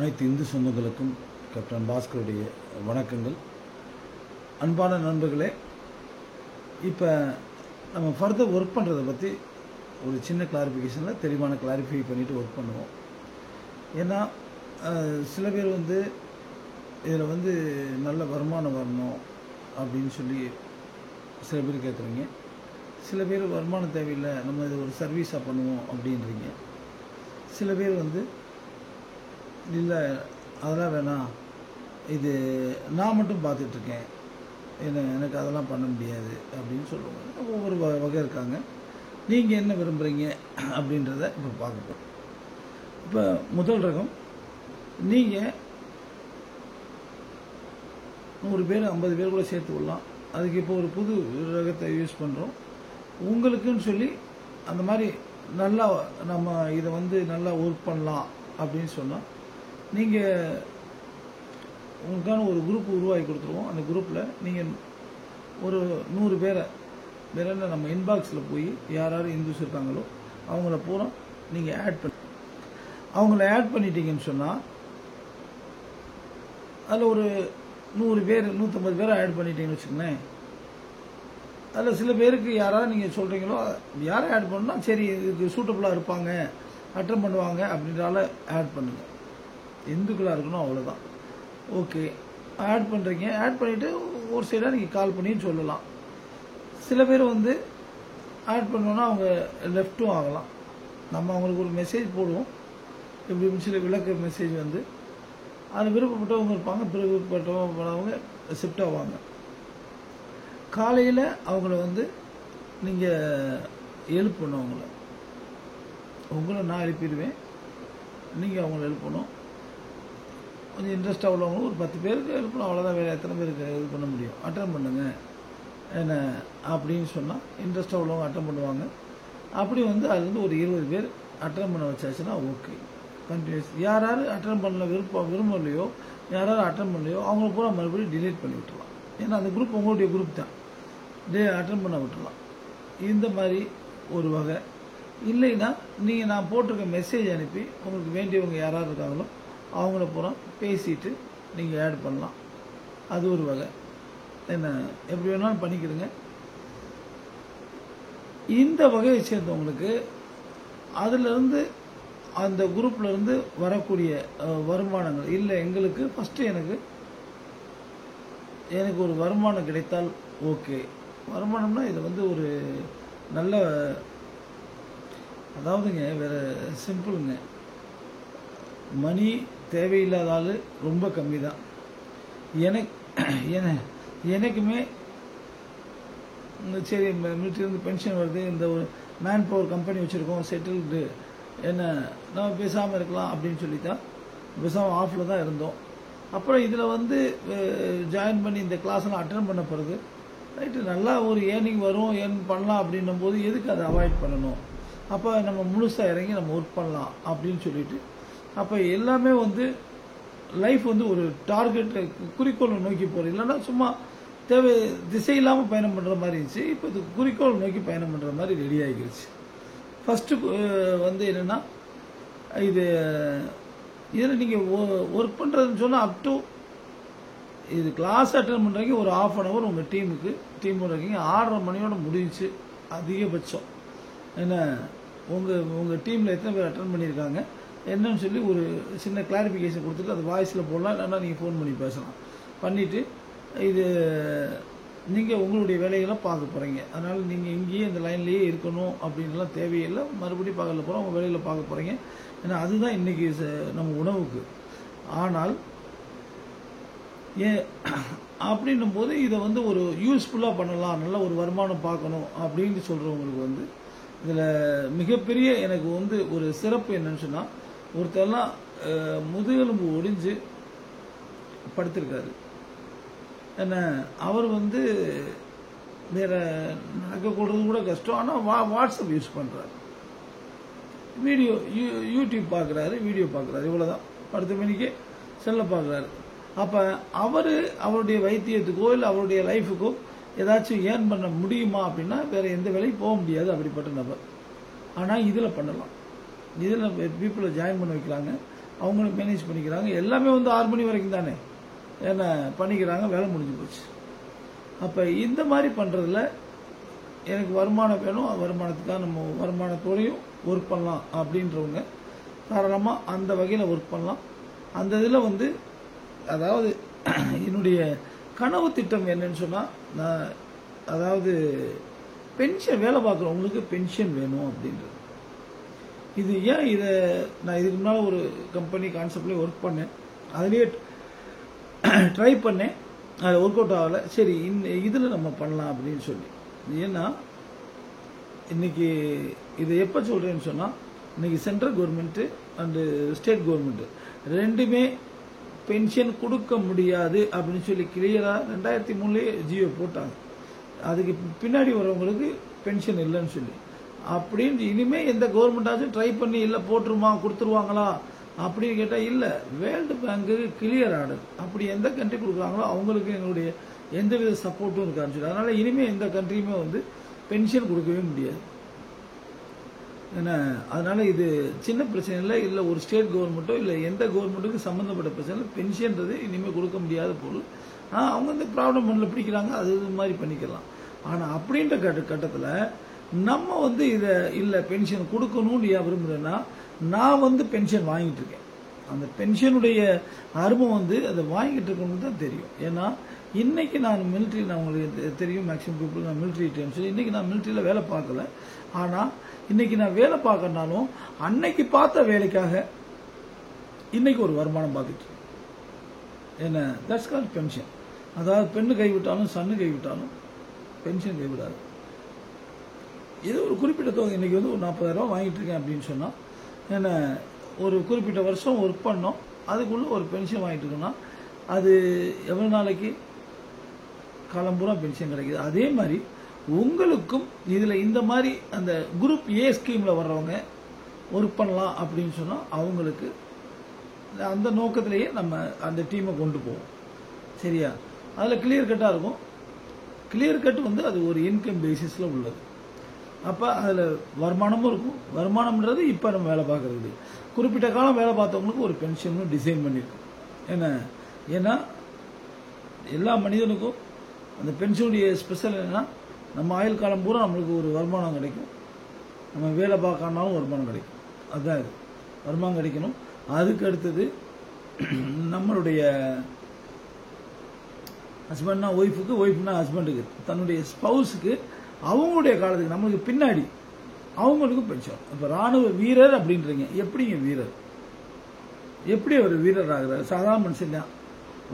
அனைத்து இந்து சொந்தங்களுக்கும் கேப்டன் பாஸ்கருடைய வணக்கங்கள். அன்பான நண்பர்களே, இப்போ நம்ம ஃபர்தர் ஒர்க் பண்ணுறதை பற்றி ஒரு சின்ன கிளாரிஃபிகேஷனில் தெளிவான கிளாரிஃபை பண்ணிவிட்டு ஒர்க் பண்ணுவோம். ஏன்னா சில பேர் இதில் நல்ல வருமானம் வரணும் அப்படின்னு சொல்லி சில பேர் கேட்குறீங்க. சில பேர் வருமானம் தேவையில்லை, நம்ம இது ஒரு சர்வீஸாக பண்ணுவோம் அப்படின்றீங்க. சில பேர் இல்லை அதெல்லாம் வேணாம், இது நான் மட்டும் பார்த்துட்ருக்கேன், எனக்கு அதெல்லாம் பண்ண முடியாது அப்படின்னு சொல்லுவாங்க. ஒவ்வொரு வகை இருக்காங்க. நீங்கள் என்ன விரும்புகிறீங்க அப்படின்றத இப்போ பார்க்கப்போம். இப்போ முதல் ரகம், நீங்கள் 100 பேர் 50 பேர் கூட சேர்த்து விடலாம். அதுக்கு இப்போ ஒரு புது ரகத்தை யூஸ் பண்ணுறோம். உங்களுக்குன்னு சொல்லி அந்த மாதிரி நல்லா நம்ம இதை நல்லா ஒர்க் பண்ணலாம் அப்படின்னு சொன்னால் நீங்கள் உங்களுக்கான ஒரு குரூப் உருவாக்கி கொடுத்துருவோம். அந்த குரூப்பில் நீங்கள் ஒரு 100 பேரை நம்ம இன்பாக்ஸில் போய் யார் யார் இந்துஸ் இருக்காங்களோ அவங்கள பூரா நீங்கள் அவங்கள ஆட் பண்ணிட்டீங்கன்னு சொன்னால் அதில் ஒரு 100 பேர் 150 பேரை ஆட் பண்ணிட்டீங்கன்னு வச்சுக்கோங்களேன். அதில் சில பேருக்கு யாராவது நீங்கள் சொல்கிறீங்களோ யாரை ஆட் பண்ணால் சரி இதுக்கு சூட்டபுளாக இருப்பாங்க, அட்டன் பண்ணுவாங்க அப்படின்றால ஆட் பண்ணுங்கள். இந்துக்களாக இருக்கணும், அவ்வளோதான். ஓகே, ஆட் பண்ணுறீங்க. ஆட் பண்ணிவிட்டு ஒரு சைடாக நீங்கள் கால் பண்ணின்னு சொல்லலாம். சில பேர் ஆட் பண்ணோன்னா அவங்க லெஃப்ட்டும் ஆகலாம். நம்ம அவங்களுக்கு ஒரு மெசேஜ் போடுவோம், இப்படி சில விளக்க மெசேஜ் அதில் விருப்பப்பட்டவங்க இருப்பாங்க, விருப்பப்பட்டவங்க ஷிஃப்ட் ஆவாங்க. காலையில் அவங்கள நீங்கள் எழுப்பணும். உங்களை நான் எழுப்பிடுவேன், நீங்கள் அவங்கள எழுப்பணும். கொஞ்சம் இன்ட்ரெஸ்டாக உள்ளவங்களும் ஒரு 10 பேருக்கு எழுப்பணும், அவ்வளோதான். வேறு எத்தனை பேருக்கு இது பண்ண முடியும்? அட்டன் பண்ணுங்க என்ன அப்படின்னு சொன்னால் இன்ட்ரெஸ்டாக உள்ளவங்க அட்டன் பண்ணுவாங்க. அப்படி அது ஒரு 20 பேர் அட்டன் பண்ண வச்சாச்சுன்னா ஓகே, கண்டினியூஸ். யார் யார் அட்டன் பண்ணல விரும்பலையோ, யார் யார் அட்டன் பண்ணலையோ அவங்கள பூரா மறுபடியும் டிலீட் பண்ணி விட்டுடலாம். ஏன்னா அந்த குரூப் உங்களுடைய குரூப் தான், அட்டன் பண்ண விட்டுடலாம். இந்த மாதிரி ஒரு வகை. இல்லைன்னா நீங்கள் நான் போட்டிருக்க மெசேஜ் அனுப்பி உங்களுக்கு வேண்டியவங்க யாராவது இருக்காங்களோ அவங்கள பூரா பேசிட்டு நீங்கள் ஆட் பண்ணலாம். அது ஒரு வகை. எப்படி வேணாலும் பண்ணிக்கிறங்க. இந்த வகையை சேர்ந்தவங்களுக்கு அதிலிருந்து அந்த குரூப்லேருந்து வரக்கூடிய வருமானங்கள் இல்லை, எங்களுக்கு ஃபஸ்ட்டு எனக்கு ஒரு வருமானம் கிடைத்தால் ஓகே. வருமானம்னா இது ஒரு நல்ல, அதாவதுங்க வேற சிம்பிளுங்க. மணி தேவையில்லாத ஆள் ரொம்ப கம்மி தான். எனக்குமே சரி மிலிட்டரியிருந்து பென்ஷன் வருது, இந்த ஒரு மேன் பவர் கம்பெனி வச்சுருக்கோம், செட்டில்டு, நம்ம பேசாமல் இருக்கலாம் அப்படின்னு சொல்லித்தான் பேசாமல் ஆஃபில் தான் இருந்தோம். அப்புறம் இதில் ஜாயின் பண்ணி இந்த கிளாஸ்லாம் அட்டன் பண்ண பிறகு ரைட்டு நல்லா ஒரு ஏர்னிங் வரும், ஏர்ன் பண்ணலாம் அப்படின்னும் போது எதுக்கு அதை அவாய்ட் பண்ணணும்? அப்போ நம்ம முழுசாக இறங்கி நம்ம ஒர்க் பண்ணலாம் அப்படின்னு சொல்லிட்டு அப்போ எல்லாமே லைஃப் ஒரு டார்கெட் குறிக்கோளை நோக்கி போகிறது. இல்லைன்னா சும்மா திசை இல்லாமல் பயணம் பண்ணுற மாதிரி இருந்துச்சு. இப்போ இது குறிக்கோள் நோக்கி பயணம் பண்ணுற மாதிரி ரெடி ஆகிடுச்சு. ஃபஸ்ட்டு என்னென்னா இதில் நீங்கள் ஒர்க் பண்ணுறதுன்னு சொன்னால் அப் டு இது கிளாஸ் அட்டன் பண்ணுறீங்க ஒரு 1/2 hour உங்கள் டீம் இருக்கீங்க, 6:30 மணியோட முடிஞ்சிச்சு அதிகபட்சம். உங்கள் டீமில் எத்தனை பேர் அட்டன் பண்ணியிருக்காங்க என்னன்னு சொல்லி ஒரு சின்ன கிளாரிஃபிகேஷன் கொடுத்துட்டு அது வாய்ஸில் போடலாம், இல்லைன்னா நீங்கள் ஃபோன் பண்ணி பேசலாம். பண்ணிவிட்டு இது நீங்கள் உங்களுடைய வேலைகளை பார்க்க போகிறீங்க. அதனால் நீங்கள் இங்கேயே இந்த லைன்லேயே இருக்கணும் அப்படின்லாம் தேவையில்லை. மறுபடியும் பகலில் போகிறோம் உங்கள் வேலையில் பார்க்க போகிறீங்க. ஏன்னா அதுதான் இன்றைக்கி நம்ம உணவுக்கு. ஆனால் அப்படின்னும் போது இதை ஒரு யூஸ்ஃபுல்லாக பண்ணலாம், நல்ல ஒரு வருமானம் பார்க்கணும் அப்படின்னு சொல்கிறவங்களுக்கு இதில் மிகப்பெரிய எனக்கு ஒரு சிறப்பு என்னன்னு சொன்னால், ஒருத்தரெல்லாம் முதுகெலும்பு ஒடிஞ்சு படுத்திருக்காரு. அவர் வேற நடக்கக்கூடுறது கூட கஷ்டம். ஆனால் வாட்ஸ்அப் யூஸ் பண்ணுறாரு, யூடியூப் பார்க்குறாரு, வீடியோ பார்க்குறாரு, இவ்வளோதான். 10 மணிக்கு செல்ல பார்க்குறாரு. அப்போ அவருடைய வைத்தியத்துக்கோ இல்லை அவருடைய லைஃபுக்கோ ஏதாச்சும் ஏர்ன் பண்ண முடியுமா அப்படின்னா வேற எந்த வேலையும் போக முடியாது அப்படிப்பட்ட நபர். ஆனால் இதில் பண்ணலாம். இதில் பீப்புளை ஜாயின் பண்ண வைக்கலாங்க. அவங்களும் மேனேஜ் பண்ணிக்கிறாங்க. எல்லாமே வந்து 6 மணி வரைக்கும் தானே என்ன பண்ணிக்கிறாங்க, வேலை முடிஞ்சு போச்சு. அப்போ இந்த மாதிரி பண்ணுறதுல எனக்கு வருமானம் வேணும், வருமானத்துக்காக நம்ம வருமானத்தோடையும் ஒர்க் பண்ணலாம் அப்படின்றவங்க தாராளமாக அந்த வகையில் ஒர்க் பண்ணலாம். அந்த இதில் வந்து அதாவது என்னுடைய கனவு திட்டம் என்னன்னு சொன்னால், நான் அதாவது பென்ஷன் வேலை பார்க்குறவங்களுக்கு பென்ஷன் வேணும் அப்படின்றது. இது ஏன் இதை நான் இதுக்கு முன்னால் ஒரு கம்பெனி கான்செப்ட்லேயே ஒர்க் பண்ணேன், அதுலேயே ட்ரை பண்ணேன், அது ஒர்க் அவுட் ஆகலை. சரி இதில் நம்ம பண்ணலாம் அப்படின்னு சொல்லி. ஏன்னா இன்னைக்கு இதை எப்போ சொல்கிறேன்னு சொன்னால், இன்னைக்கு central government and state government ரெண்டுமே பென்ஷன் கொடுக்க முடியாது அப்படின்னு சொல்லி கிளியராக 2003 ஜியோ போட்டாங்க. அதுக்கு பின்னாடி வரவங்களுக்கு பென்ஷன் இல்லைன்னு சொல்லி. அப்படின்னு இனிமேல் எந்த கவர்மெண்ட்டாச்சும் ட்ரை பண்ணி இல்லை போட்டுருமா கொடுத்துருவாங்களா அப்படின்னு கேட்டால் இல்லை, வேர்ல்டு பேங்க்கு கிளியர் ஆர்டர். அப்படி எந்த கண்ட்ரி கொடுக்குறாங்களோ அவங்களுக்கு எங்களுடைய எந்தவித சப்போர்ட்டும் இருக்கான்னு சொல்லி. அதனால் இனிமேல் எந்த கண்ட்ரியுமே வந்து பென்ஷன் கொடுக்கவே முடியாது. ஏன்னா அதனால் இது சின்ன பிரச்சனை இல்லை, இல்லை ஒரு ஸ்டேட் கவர்மெண்ட்டோ இல்லை எந்த கவர்மெண்ட்டுக்கு சம்மந்தப்பட்ட பிரச்சனை பென்ஷன்றது இனிமேல் கொடுக்க முடியாத பொருள். அவங்க இந்த ப்ராப்ளம் ஒன்றில் பிடிக்கிறாங்க, அது மாதிரி பண்ணிக்கலாம். ஆனால் அப்படின்ற கட்டத்தில் நம்ம வந்து இதை இல்லை பென்ஷன் கொடுக்கணும்னு ஏன் விரும்புகிறேன்னா, நான் வந்து பென்ஷன் வாங்கிட்டு இருக்கேன். அந்த பென்ஷனுடைய அருமை வந்து அதை வாங்கிட்டு இருக்கணும்னு தான் தெரியும். ஏன்னா இன்னைக்கு நான் மிலிட்ரி, நான் உங்களுக்கு தெரியும் மேக்ஸிமம் பீப்புள் நான் மிலிட்ரி சொல்லி இன்னைக்கு நான் மிலிட்ரியில் வேலை பார்க்கல. ஆனால் இன்னைக்கு நான் வேலை பார்க்கறனாலும் அன்னைக்கு பார்த்த வேலைக்காக இன்னைக்கு ஒரு வருமானம் பார்த்துட்டு என்ன, தட்ஸ் கால்ட் பென்ஷன். அதாவது பெண்ணு கைவிட்டாலும் சன்னு கைவிட்டாலும் பென்ஷன் கைவிடாது. இது ஒரு குறிப்பிட்ட தொகை. இன்னைக்கு வந்து ஒரு 40,000 வாங்கிட்டு இருக்கேன் அப்படின்னு சொன்னால் என்ன, ஒரு குறிப்பிட்ட வருஷம் ஒர்க் பண்ணோம், அதுக்குள்ள ஒரு பென்ஷன் வாங்கிட்டு இருக்கோம்னா அது எவ்வளோ நாளைக்கு காலம்பூரா பென்ஷன் கிடைக்குது. அதே மாதிரி உங்களுக்கும் இதில் இந்த மாதிரி அந்த குரூப் ஏ ஸ்கீமில் வர்றவங்க ஒர்க் பண்ணலாம் அப்படின்னு சொன்னால் அவங்களுக்கு அந்த நோக்கத்திலேயே நம்ம அந்த டீமை கொண்டு போவோம். சரியா? அதில் கிளியர் கட்டாக இருக்கும். கிளியர் கட் வந்து அது ஒரு இன்கம் பேசிஸில் உள்ளது. அப்போ அதில் வருமானமும் இருக்கும். வருமானம்ன்றது இப்போ நம்ம வேலை பார்க்குறது, குறிப்பிட்ட காலம் வேலை பார்த்தவங்களுக்கு ஒரு பென்ஷனும் டிசைன் பண்ணியிருக்கோம். ஏன்னா எல்லா மனிதனுக்கும் அந்த பென்ஷனுடைய ஸ்பெஷல் என்னன்னா, நம்ம ஆயுள் காலம் பூரா நம்மளுக்கு ஒரு வருமானம் கிடைக்கும், நம்ம வேலை பார்க்கறனாலும் வருமானம் கிடைக்கும். அதுதான் இது, வருமானம் கிடைக்கணும். அதுக்கு அடுத்தது நம்மளுடைய ஹஸ்பண்ட்னா ஒய்ஃபுக்கு, ஒய்ஃப்னா ஹஸ்பண்டுக்கு, தன்னுடைய ஸ்பவுஸுக்கு அவங்களுடைய காலத்துக்கு நம்மளுக்கு பின்னாடி அவங்களுக்கும் பென்ஷன். இப்போ ராணுவ வீரர் அப்படின்றீங்க, எப்படிங்க வீரர், எப்படி ஒரு வீரர் ஆகுறாரு? சாதாரண மனுஷன் தான்.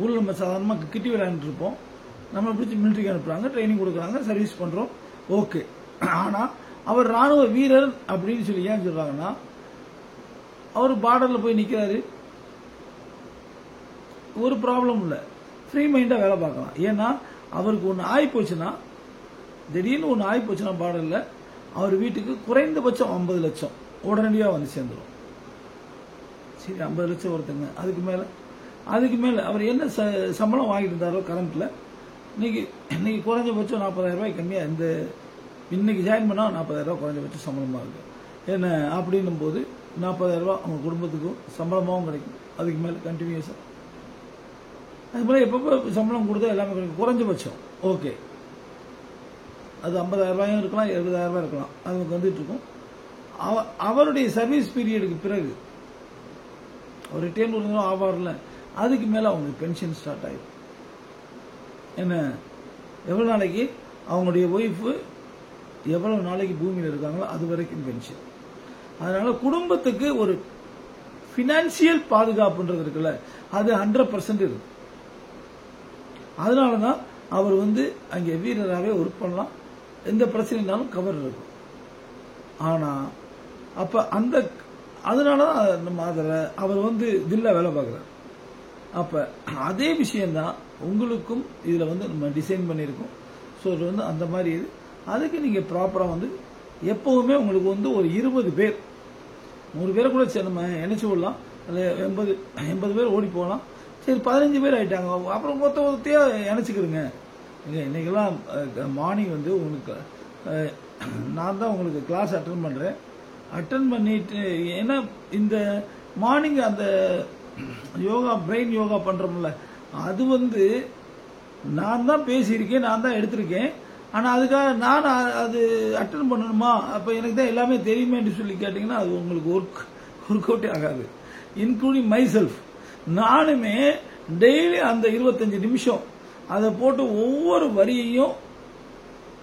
ஊரில் நம்ம சாதாரணமாக கிட்டி விளையாண்டுட்டு இருப்போம், நம்மளை பிடிச்சி மிலிட்ரிக்கு அனுப்புறாங்க, ட்ரைனிங் கொடுக்குறாங்க, சர்வீஸ் பண்ணுறோம், ஓகே. ஆனால் அவர் ராணுவ வீரர் அப்படின்னு சொல்லி ஏன் சொல்கிறாங்கன்னா, அவர் பார்டரில் போய் நிற்கிறாரு, ஒரு ப்ராப்ளம் இல்லை, ஃப்ரீ மைண்டாக வேலை பார்க்கலாம். ஏன்னா அவருக்கு ஒன்று ஆகி போச்சுன்னா, திடீர்னு ஒன்று ஆகி போச்சுன்னா பார்டரில், அவர் வீட்டுக்கு குறைந்தபட்சம் 50 லட்சம் உடனடியாக வந்து சேர்ந்துடும். சரி, 50 லட்சம் ஒருத்தங்க, அதுக்கு மேலே அவர் என்ன சம்பளம் வாங்கிட்டு இருந்தாரோ கரண்ட்டில், இன்னைக்கு குறைஞ்சபட்சம் 40,000 ரூபாய் கம்மியாக இந்த இன்னைக்கு ஜாயின் பண்ணால் 40,000 ரூபாய் குறைஞ்சபட்சம் சம்பளமாக இருக்கு. என்ன அப்படின்னும் போது 40,000 ரூபாய் அவங்க குடும்பத்துக்கும் சம்பளமாகவும் கிடைக்கும். அதுக்கு மேலே கண்டினியூஸாக அது போல எப்பப்போ சம்பளம் கொடுத்தா எல்லாமே கிடைக்கும். குறைஞ்சபட்சம் ஓகே, அது 50,000 ரூபாயும் இருக்கலாம், 70,000 ரூபாய் இருக்கலாம், அது வந்துட்டு இருக்கும். அவருடைய சர்வீஸ் பீரியடுக்கு பிறகு ஒரு ரிட்டையர் ஒரு ஆவார்ல, அதுக்கு மேலே அவங்களுக்கு பென்ஷன் ஸ்டார்ட் ஆயிடும். என்ன, எவ்வளோ நாளைக்கு அவங்களுடைய ஒய்ஃபு எவ்வளவு நாளைக்கு பூமியில் இருக்காங்களோ அது வரைக்கும் பென்ஷன். அதனால குடும்பத்துக்கு ஒரு பினான்சியல் பாதுகாப்புன்றது இருக்குல்ல, அது 100% இருக்கு. அதனால தான் அவர் வந்து அங்கே வீரராகவே ஒர்க் பண்ணலாம், எந்த பிரச்சனைனாலும் கவர் இருக்கும். ஆனால் அப்போ அதனால தான் நம்ம அதில் அவர் வந்து தில்லா வேலை பார்க்குறாரு. அப்போ அதே விஷயந்தான் உங்களுக்கும் இதில் வந்து நம்ம டிசைன் பண்ணியிருக்கோம். ஸோ இது வந்து அந்த மாதிரி இது, அதுக்கு நீங்கள் ப்ராப்பராக வந்து எப்போவுமே உங்களுக்கு வந்து ஒரு 20 பேர் 100 பேரை கூட நம்ம நினைச்சு விடலாம், அதில் 80 பேர் ஓடி போகலாம். சரி, 15 பேர் ஆகிட்டாங்க, அப்புறம் மொத்தத்தையாக நினச்சிக்கிறதுங்க. இன்னைக்கெல்லாம் மார்னிங் வந்து உங்களுக்கு நான் தான் உங்களுக்கு கிளாஸ் அட்டன் பண்ணுறேன். அட்டன் பண்ணிட்டு, ஏன்னா இந்த மார்னிங் அந்த யோகா பிரெயின் யோகா பண்றோம்ல, அது வந்து நான் தான் பேசியிருக்கேன், நான் தான் எடுத்திருக்கேன். ஆனா அதுக்காக நான் அது அட்டன் பண்ணணுமா, அப்ப எனக்கு தான் எல்லாமே தெரியுமேன்னு சொல்லி கேட்டீங்கன்னா அது உங்களுக்கு ஒர்க் அவுட்டே ஆகாது. இன்க்ளூடிங் மை செல்ஃப், நானுமே டெய்லி அந்த 25 நிமிஷம் அதை போட்டு ஒவ்வொரு வரியையும்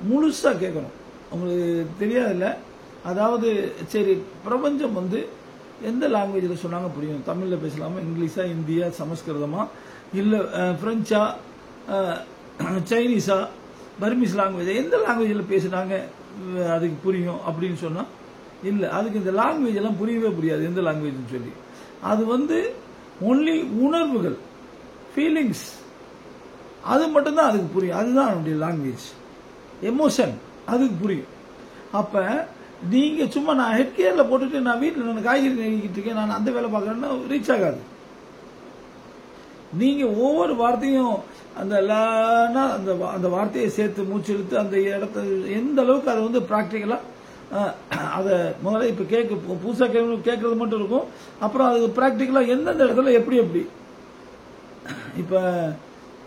முழுசா கேட்கணும். உங்களுக்கு தெரியாதுல்ல, அதாவது சரி பிரபஞ்சம் வந்து எந்த லாங்குவேஜில் சொன்னாங்க புரியும், தமிழில் பேசலாமா, இங்கிலீஷா, இந்தியா, சமஸ்கிருதமா, இல்லை பிரெஞ்சா, சைனீஸா, பர்மீஸ் லாங்குவேஜ், எந்த லாங்குவேஜில் பேசுனாங்க அதுக்கு புரியும் அப்படின்னு சொன்னால் இல்லை, அதுக்கு இந்த லாங்குவேஜ் எல்லாம் புரியவே புரியாது எந்த லாங்குவேஜ்னு சொல்லி. அது வந்து ஒன்லி உணர்வுகள், ஃபீலிங்ஸ், அது மட்டும்தான் அதுக்கு புரியும். அதுதான் அவனுடைய லாங்குவேஜ். எமோஷன் அதுக்கு புரியும். அப்ப நீங்க சும்மா நான் ஹெட் கேர்ல போட்டுட்டு நான் வீட்டில் நான் காய்கறி நெருங்கிட்டு இருக்கேன், நான் அந்த வேலை பார்க்கறேன்னா ரீச் ஆகாது. நீங்க ஒவ்வொரு வார்த்தையும் அந்த அந்த வார்த்தையை சேர்த்து மூச்சு இழுத்து அந்த இடத்த எந்த அளவுக்கு அதை வந்து பிராக்டிக்கலா அதை முதல்ல இப்ப புதுசா கேட்கறது மட்டும் இருக்கும். அப்புறம் அது பிராக்டிக்கலா எந்தெந்த இடத்துல எப்படி எப்படி இப்ப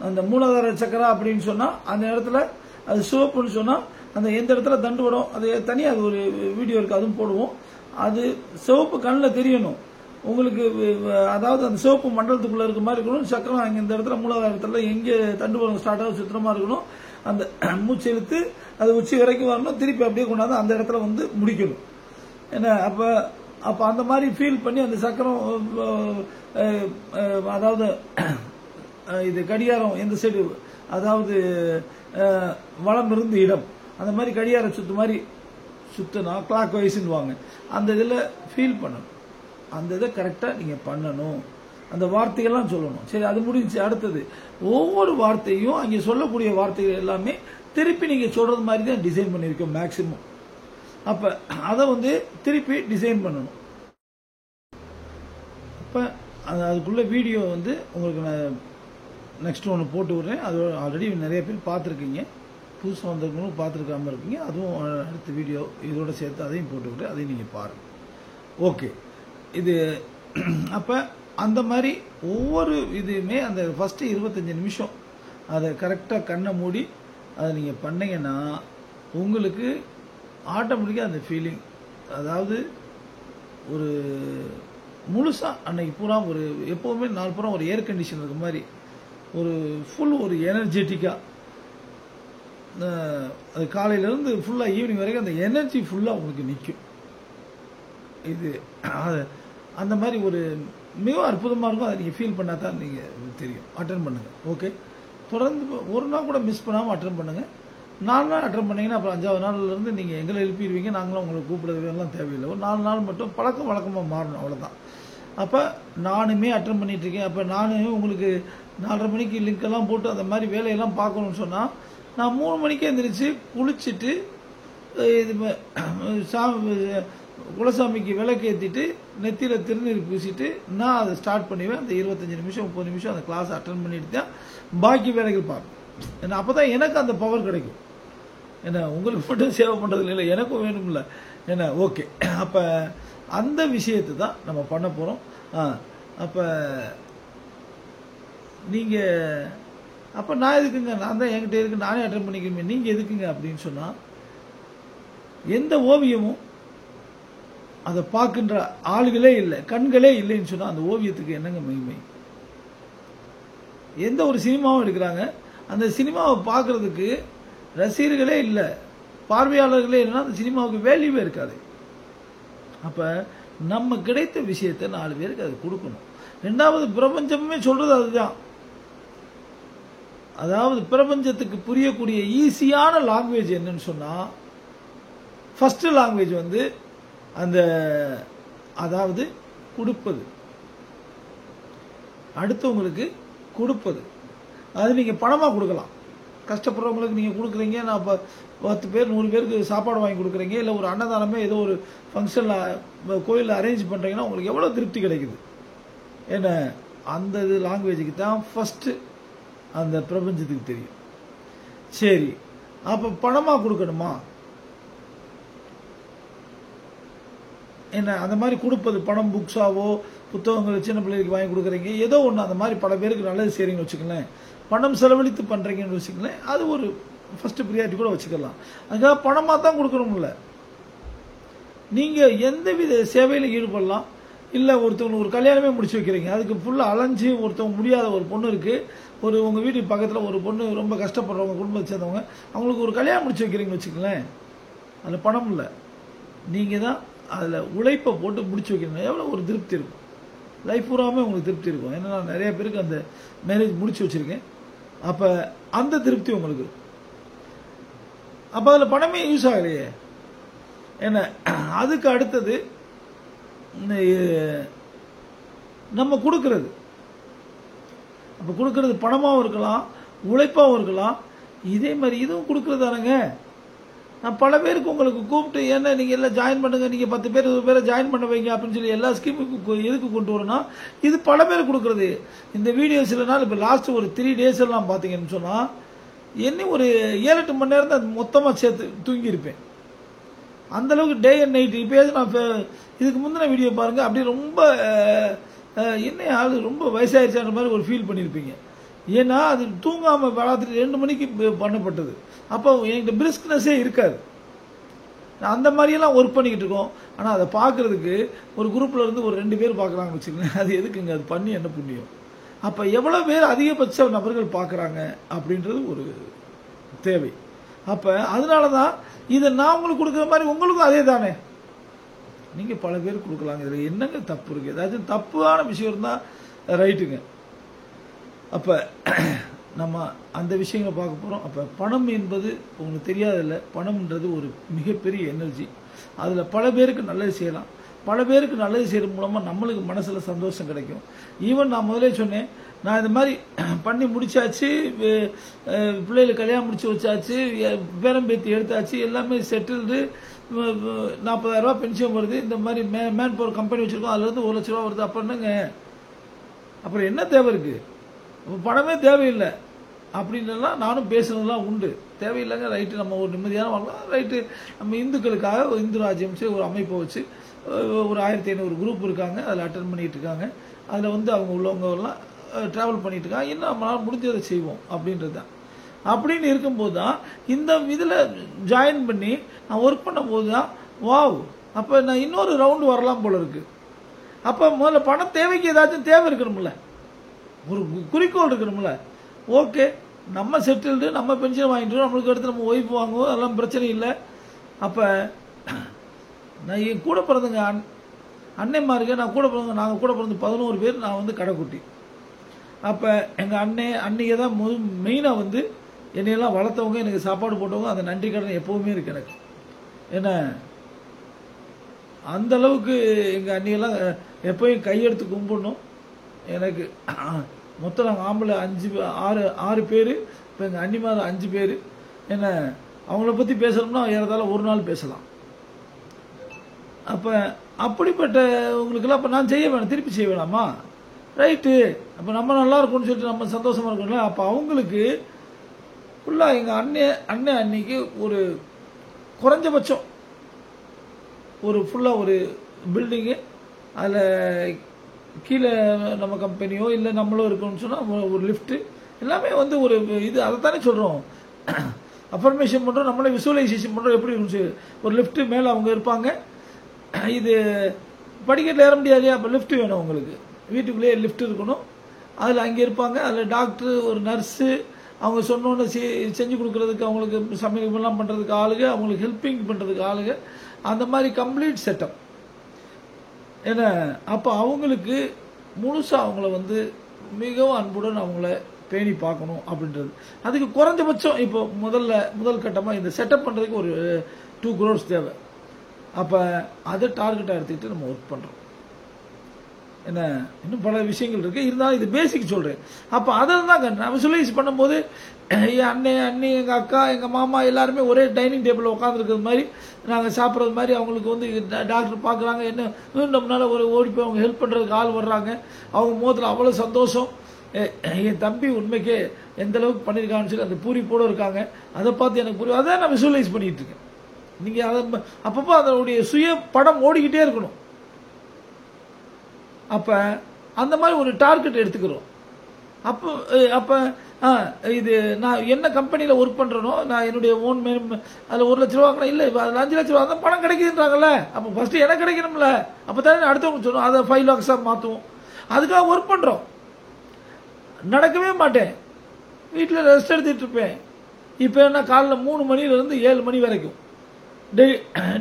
அந்த மூலாதார சக்கரா அப்படின்னு சொன்னா அந்த இடத்துல அது சிவப்புன்னு சொன்னா அந்த எந்த இடத்துல தண்டு வரும் அது தனியாக அது ஒரு வீடியோ இருக்கு, அதுவும் போடுவோம். அது சிவப்பு கண்ணில் தெரியணும் உங்களுக்கு. அதாவது அந்த சிவப்பு மண்டலத்துக்குள்ள இருக்க மாதிரி இருக்கணும். சக்கரம் அங்கே இந்த இடத்துல மூலாதாரத்துல எங்கே தண்டு வரும் ஸ்டார்ட் ஆகும் சுத்தமா இருக்கணும். அந்த மூச்சு இழுத்து அது உச்சி வரைக்கும் வரணும், திருப்பி அப்படியே கொண்டாந்து அந்த இடத்துல வந்து முடிக்கணும். என்ன அப்ப அந்த மாதிரி ஃபீல் பண்ணி அந்த சக்கரம் அதாவது இது கடிகாரம் எந்த சைடு, அதாவது வளம் இருந்து இடம், அந்த மாதிரி கடிகார சுத்து மாதிரி சுத்தனா கிளாக் வைஸ்ன்னுவாங்க. அந்த இதில் ஃபீல் பண்ணணும், அந்த இதை கரெக்டாக நீங்கள் பண்ணணும், அந்த வார்த்தைகள்லாம் சொல்லணும். சரி, அது முடிஞ்சு அடுத்தது ஒவ்வொரு வார்த்தையும் அங்கே சொல்லக்கூடிய வார்த்தைகள் எல்லாமே திருப்பி நீங்கள் சொல்றது மாதிரி தான் டிசைன் பண்ணியிருக்கோம் மேக்சிமம். அப்போ அதை வந்து திருப்பி டிசைன் பண்ணணும். அப்போ அதுக்குள்ள வீடியோ வந்து உங்களுக்கு நான் நெக்ஸ்ட் ஒன்று போட்டு விடுறேன். அது ஆல்ரெடி நிறைய பேர் பார்த்துருக்கீங்க, புதுசாக வந்திருக்கணும் பார்த்துருக்காம இருக்கீங்க. அதுவும் அடுத்த வீடியோ இதோட சேர்த்து அதையும் போட்டு விட்டு அதையும் நீங்கள் பாருங்கள். ஓகே, இது அப்போ அந்த மாதிரி ஒவ்வொரு இதுவுமே அந்த ஃபஸ்ட்டு 25 நிமிஷம் அதை கரெக்டாக கண்ணை மூடி அதை நீங்கள் பண்ணீங்கன்னா உங்களுக்கு ஆட்டோமேட்டிக்காக அந்த ஃபீலிங், அதாவது ஒரு முழுசாக அன்னைக்கு பூரா ஒரு எப்போவுமே நாள் பூரா ஒரு ஏர் கண்டிஷன் இருக்க மாதிரி ஒரு ஃபுல் ஒரு எனர்ஜெட்டிக்காக அது காலையிலேருந்து ஃபுல்லாக ஈவினிங் வரைக்கும் அந்த எனர்ஜி ஃபுல்லாக உங்களுக்கு நிற்கும். இது அந்த மாதிரி ஒரு மிக அற்புதமாக இருக்கும். அதை நீங்கள் ஃபீல் பண்ணால் தான் நீங்கள் தெரியும். அட்டன் பண்ணுங்கள். ஓகே, தொடர்ந்து ஒரு நாள் கூட மிஸ் பண்ணாமல் அட்டன் பண்ணுங்கள். 4 நாள் அட்டன் பண்ணீங்கன்னா அப்புறம் 5வது நாள்லேருந்து நீங்கள் எங்களை எழுப்பிடுவீங்க, நாங்களும் உங்களை கூப்பிடுறதுலாம் தேவையில்லை. ஒரு 4 நாள் மட்டும் வழக்கமாக மாறணும், அவ்வளோதான். அப்போ நானுமே அட்டன் பண்ணிட்டு இருக்கேன். அப்போ நானும் உங்களுக்கு 4:30 மணிக்கு லிங்க் எல்லாம் போட்டு அந்த மாதிரி வேலையெல்லாம் பார்க்கணும்னு சொன்னால் நான் 3 மணிக்கே எந்திரிச்சு குளிச்சுட்டு இது குலசாமிக்கு விளக்கு ஏற்றிட்டு நெத்தியில் திருநீர் பூசிட்டு நான் அதை ஸ்டார்ட் பண்ணுவேன். அந்த 25 நிமிஷம் 30 நிமிஷம் அந்த கிளாஸ் அட்டன் பண்ணிட்டு தான் பாக்கி வேலைகள் பார்ப்பேன். ஏன்னா அப்போ தான் எனக்கு அந்த பவர் கிடைக்கும். ஏன்னா உங்களுக்கு மட்டும் சேவை பண்ணுறது இல்லை, எனக்கும் வேணும்ல. ஏன்னா ஓகே, அப்போ அந்த விஷயத்தை தான் நம்ம பண்ண போகிறோம். அப்போ நீங்கள் அப்போ நான் எதுக்குங்க, நான் தான் என்கிட்ட இருக்கு நானே அட்டன் பண்ணிக்கிறேன், நீங்கள் எதுக்குங்க அப்படின்னு சொன்னால் எந்த ஓவியமும் அதை பார்க்கின்ற ஆளுகளே இல்லை, கண்களே இல்லைன்னு சொன்னால் அந்த ஓவியத்துக்கு என்னங்க மகிமை? எந்த ஒரு சினிமாவும் எடுக்கிறாங்க, அந்த சினிமாவை பார்க்கறதுக்கு ரசிகர்களே இல்லை, பார்வையாளர்களே இல்லைன்னா அந்த சினிமாவுக்கு வேல்யூவே இருக்காது. அப்போ நம்ம கிடைத்த விஷயத்தை 4 பேருக்கு அது கொடுக்கணும். 2வது பிரபஞ்சமே சொல்றது அதுதான். அதாவது பிரபஞ்சத்துக்கு புரியக்கூடிய ஈஸியான லாங்குவேஜ் என்னன்னு சொன்னா ஃபர்ஸ்ட் லாங்குவேஜ் வந்து அந்த அதாவது கொடுப்பது, அடுத்தவங்களுக்கு கொடுப்பது. அது நீங்க பணமா கொடுக்கலாம், கஷ்டப்படுறவங்களுக்கு நீங்க கொடுக்குறீங்க. நான் இப்போ 10 பேர் 100 பேருக்கு சாப்பாடு வாங்கி கொடுக்குறீங்க, இல்லை ஒரு அன்னதானமே ஏதோ ஒரு ஃபங்க்ஷனில் கோயிலில் அரேஞ்ச் பண்ணுறீங்கன்னா உங்களுக்கு எவ்வளோ திருப்தி கிடைக்குது. ஏன்னா அந்த இது லாங்குவேஜுக்கு தான் ஃபஸ்ட்டு அந்த பிரபஞ்சத்துக்கு தெரியும். சரி, அப்போ பணமாக கொடுக்கணுமா? என்ன அந்த மாதிரி கொடுப்பது, பணம் புக்ஸாவோ புத்தகங்கள் சின்ன பிள்ளைகளுக்கு வாங்கி கொடுக்குறீங்க, ஏதோ ஒன்று அந்த மாதிரி பல பேருக்கு நல்லது செய்கிறீங்கன்னு வச்சுக்கங்களேன், பணம் செலவழித்து பண்ணுறீங்கன்னு வச்சுக்கங்களேன், அது ஒரு ஃபஸ்ட்டு ப்ரியாரிட்டி கூட வச்சுக்கலாம். அதுக்காக பணமாக தான் கொடுக்கணும்ல, நீங்கள் எந்த வித சேவையில் ஈடுபடலாம். இல்லை ஒருத்தவங்க ஒரு கல்யாணமே முடிச்சு வைக்கிறீங்க, அதுக்கு ஃபுல்லாக அலைஞ்சு ஒருத்தவங்க முடியாத ஒரு பொண்ணு இருக்குது, ஒரு உங்கள் வீட்டுக்கு பக்கத்தில் ஒரு பொண்ணு ரொம்ப கஷ்டப்படுறவங்க குடும்பத்தை சேர்ந்தவங்க, அவங்களுக்கு ஒரு கல்யாணம் முடிச்சு வைக்கிறீங்கன்னு வச்சுக்கங்களேன், அதில் பணம் இல்லை, நீங்கள் தான் அதில் உழைப்பை போட்டு முடிச்சு வைக்கணும். எவ்வளோ ஒரு திருப்தி இருக்கும், லைஃப் பூராமே உங்களுக்கு திருப்தி இருக்கும். ஏன்னா நான் நிறைய பேருக்கு அந்த மேரேஜ் முடிச்சு வச்சுருக்கேன், அப்போ அந்த திருப்தி உங்களுக்கு இருக்கும். அப்போ அதில் பணமே யூஸ் ஆகலையே. ஏன்னா அதுக்கு அடுத்தது நம்ம கொடுக்கறது, அப்போ கொடுக்கறது பணமாகவும் இருக்கலாம், உழைப்பாகவும் இருக்கலாம். இதே மாதிரி இதுவும் கொடுக்கறதானுங்க. நான் பல பேருக்கு உங்களுக்கு கூப்பிட்டு என்ன நீங்கள் எல்லாம் ஜாயின் பண்ணுங்க, நீங்கள் 10 பேர் 20 பேரை ஜாயின் பண்ண வைங்க அப்படின்னு சொல்லி எல்லா ஸ்கீமுக்கும் எதுக்கு கொண்டு வரணும், இது பல பேர் கொடுக்குறது. இந்த வீடியோ சில நாள் இப்போ லாஸ்ட் ஒரு 3 days எல்லாம் பார்த்தீங்கன்னு சொன்னால் என்ன ஒரு 7-8 மணி நேரம் தான் மொத்தமாக சேர்த்து தூங்கியிருப்பேன். அந்தளவுக்கு டே அண்ட் நைட். இப்போ நான் இதுக்கு முந்தின வீடியோ பாருங்கள், அப்படியே ரொம்ப என்ன ஆள் ரொம்ப வயசாகிடுச்சான்ற மாதிரி ஒரு ஃபீல் பண்ணியிருப்பீங்க. ஏன்னா அது தூங்காமல் ராத்திரி 2 மணிக்கு பண்ணப்பட்டது. அப்போ என்கிட்ட பிரிஸ்க்னஸே இருக்காது. அந்த மாதிரியெல்லாம் ஒர்க் பண்ணிக்கிட்டு இருக்கோம். ஆனால் அதை பார்க்குறதுக்கு ஒரு குரூப்பில் இருந்து ஒரு 2 பேர் பார்க்குறாங்கன்னு வச்சுக்கோங்களேன், அது எதுக்குங்க, அது பண்ணி என்ன புண்ணியம். அப்போ எவ்வளோ பேர் அதிகபட்ச நபர்கள் பார்க்குறாங்க அப்படின்றது ஒரு தேவை. அப்போ அதனால தான் இதை நான் உங்களுக்கு கொடுக்குற மாதிரி உங்களுக்கும் அதே தானே, நீங்கள் பல பேர் கொடுக்கலாங்க. இதில் என்னங்க தப்பு இருக்குது? ஏதாச்சும் தப்பான விஷயம் இருந்தால் ரைட்டுங்க. அப்போ நம்ம அந்த விஷயங்களை பார்க்க போகிறோம். அப்போ பணம் என்பது உங்களுக்கு தெரியாதில்லை, பணம்ன்றது ஒரு மிகப்பெரிய எனர்ஜி. அதில் பல பேருக்கு நல்லது செய்யலாம், பல பேருக்கு நல்லது செய்கிறது மூலமாக நம்மளுக்கு மனசில் சந்தோஷம் கிடைக்கும். ஈவன் நான் முதலே சொன்னேன், நான் இந்த மாதிரி பண்ணி முடிச்சாச்சு, பிள்ளைகளுக்கு கல்யாணம் முடிச்சு வச்சாச்சு, பேரம்பேத்தி எடுத்தாச்சு, எல்லாமே செட்டில்டு, 40,000 ரூபா பென்ஷன் வருது, இந்த மாதிரி மேன் பவர் கம்பெனி வச்சுருக்கோம், அதுலேருந்து 1 லட்ச ரூபா வருது. அப்போ என்னங்க, அப்புறம் என்ன தேவை இருக்குது? பணமே தேவையில்லை அப்படின்லாம் நானும் பேசுனதுலாம் உண்டு. தேவையில்லைங்க, ரைட்டு, நம்ம ஒரு நிம்மதியான வாங்கலாம், ரைட்டு. நம்ம இந்துக்களுக்காக இந்து ராஜ்யம் ஒரு அமைப்பை வச்சு ஒரு 1500 குரூப் இருக்காங்க, அதில் அட்டன் பண்ணிகிட்டு இருக்காங்க. அதில் வந்து அவங்க உள்ளவங்கெல்லாம் ட்ராவல் பண்ணிட்டு இருக்காங்க. இன்னும் நம்மளால் முடிஞ்சதை செய்வோம் அப்படின்றது தான். அப்படின்னு இருக்கும்போது தான் இந்த இதில் ஜாயின் பண்ணி நான் ஒர்க் பண்ணும்போது தான் வாவ், அப்போ நான் இன்னொரு ரவுண்டு வரலாம் போல இருக்கு. அப்போ முதல்ல பண தேவைக்கு ஏதாச்சும் தேவை இருக்கணும்ல, ஒரு குறிக்கோள் இருக்கணும்ல. ஓகே, நம்ம செட்டில்டு, நம்ம பென்ஷன் வாங்கிட்டு, நம்மளுக்கு அடுத்து நம்ம ஒய்ஃப் வாங்குவோம், அதெல்லாம் பிரச்சனை இல்லை. அப்போ நான் என் கூட பிறந்தங்க அன்னைமாருக்கு, நான் கூட பிறந்த, நாங்கள் கூட பிறந்த 11 பேர், நான் வந்து கடைக்குட்டி. அப்போ எங்கள் அன்னையை தான் மெயினாக வந்து என்னையெல்லாம் வளர்த்தவங்க, எனக்கு சாப்பாடு போட்டவங்க. அந்த நன்றி கடன் எப்போவுமே இருக்கு எனக்கு. ஏன்னா அந்த அளவுக்கு எங்கள் அண்ணியெல்லாம் எப்போயும் கையெடுத்து கும்பிடணும். எனக்கு மொத்தம் நாங்கள் ஆம்பளை 6 பேர், இப்போ எங்கள் அண்ணிமார் 5 பேர். என்ன அவங்கள பற்றி பேசணும்னா ஏறதால ஒரு நாள் பேசலாம். அப்போ அப்படிப்பட்ட உங்களுக்கெல்லாம் அப்போ நான் செய்ய வேணாம், திருப்பி செய்ய வேணாமா? ரைட்டு. அப்போ நம்ம நல்லா இருக்கும்னு சொல்லிட்டு நம்ம சந்தோஷமாக இருக்கோம்ல. அப்போ அவங்களுக்கு ஃபுல்லாக எங்கள் அன்னைக்கு ஒரு குறைஞ்சபட்சம் ஒரு ஃபுல்லாக ஒரு பில்டிங்கு, அதில் கீழே நம்ம கம்பெனியோ இல்லை நம்மளோ இருக்கணும்னு சொன்னால் ஒரு லிஃப்ட்டு, எல்லாமே வந்து ஒரு இது. அதை தானே சொல்கிறோம், அஃபர்மேஷன் பண்ணுறோம், நம்மளே விசுவலைசேஷன் பண்ணுறோம். எப்படி இருந்துச்சு, ஒரு லிஃப்ட்டு மேலே அவங்க இருப்பாங்க, இது படிக்கட்டில் ஏற முடியாது, அப்போ லிஃப்ட் வேணும் உங்களுக்கு, வீட்டுக்குள்ளேயே லிஃப்ட் இருக்கணும், அதில் அங்கே இருப்பாங்க. அதில் டாக்டரு, ஒரு நர்ஸு, அவங்க சொன்னோன்னு செஞ்சு கொடுக்குறதுக்கு, அவங்களுக்கு சமையல்லாம் பண்ணுறதுக்கு ஆளுங்க, அவங்களுக்கு ஹெல்ப்பிங் பண்ணுறதுக்கு ஆளுங்க, அந்த மாதிரி கம்ப்ளீட் செட்டப். ஏன்னா அப்போ அவங்களுக்கு முழுசாக அவங்கள வந்து மிகவும் அன்புடன் அவங்கள பேணி பார்க்கணும் அப்படின்றது. அதுக்கு குறைஞ்சபட்சம் இப்போ முதல் கட்டமாக இந்த செட்டப் பண்ணுறதுக்கு ஒரு 2 crores தேவை. அப்போ அதை டார்கெட்டாக எடுத்துக்கிட்டு நம்ம ஒர்க் பண்ணுறோம். என்ன இன்னும் பல விஷயங்கள் இருக்குது, இருந்தாலும் இது பேசிக் சொல்கிறேன். அப்போ அதில் தாங்க நான் விசுவலைஸ் பண்ணும்போது என் அண்ணி, எங்கள் அக்கா, எங்கள் மாமா எல்லாருமே ஒரே டைனிங் டேபிளில் உட்காந்துருக்கிறது மாதிரி, நாங்கள் சாப்பிட்றது மாதிரி, அவங்களுக்கு வந்து டாக்டர் பார்க்குறாங்க, என்ன நம்மளால் ஒரு ஓடி போய் அவங்க ஹெல்ப் பண்ணுறதுக்கு ஆள் வர்றாங்க. அவங்க முகத்தில் அவ்வளோ சந்தோஷம். என் தம்பி உண்மைக்கே எந்த அளவுக்கு பண்ணியிருக்காங்கன்னு சொல்லி அந்த பூரிப்போடு இருக்காங்க. அதை பார்த்து எனக்கு புரியும். அதான் நான் விசுவலைஸ் பண்ணிகிட்டு இருக்கேன். நீங்கள் அதை அப்பப்போ அதனுடைய சுய படம் ஓடிக்கிட்டே இருக்கணும். அப்போ அந்த மாதிரி ஒரு டார்கெட் எடுத்துக்கிறோம். அப்போ அப்போ இது நான் என்ன கம்பெனியில் ஒர்க் பண்ணுறனோ, நான் என்னுடைய ஓன் அதில் 1 லட்ச ரூபா வாங்கினா, இல்லை அதில் 5 லட்ச ரூபா தான் பணம் கிடைக்குதுன்றாங்கல்ல, அப்போ ஃபஸ்ட்டு எனக்கு கிடைக்கணும்ல, அப்போ தானே அடுத்தவங்க சொல்லுவோம், அதை 5 lakhs மாற்றுவோம். அதுக்காக ஒர்க் பண்ணுறோம். நடக்கவே மாட்டேன், வீட்டில் ரெஸ்ட் எடுத்துகிட்டு இருப்பேன். இப்போ என்ன காலைல 3 மணிலேருந்து 7 மணி வரைக்கும்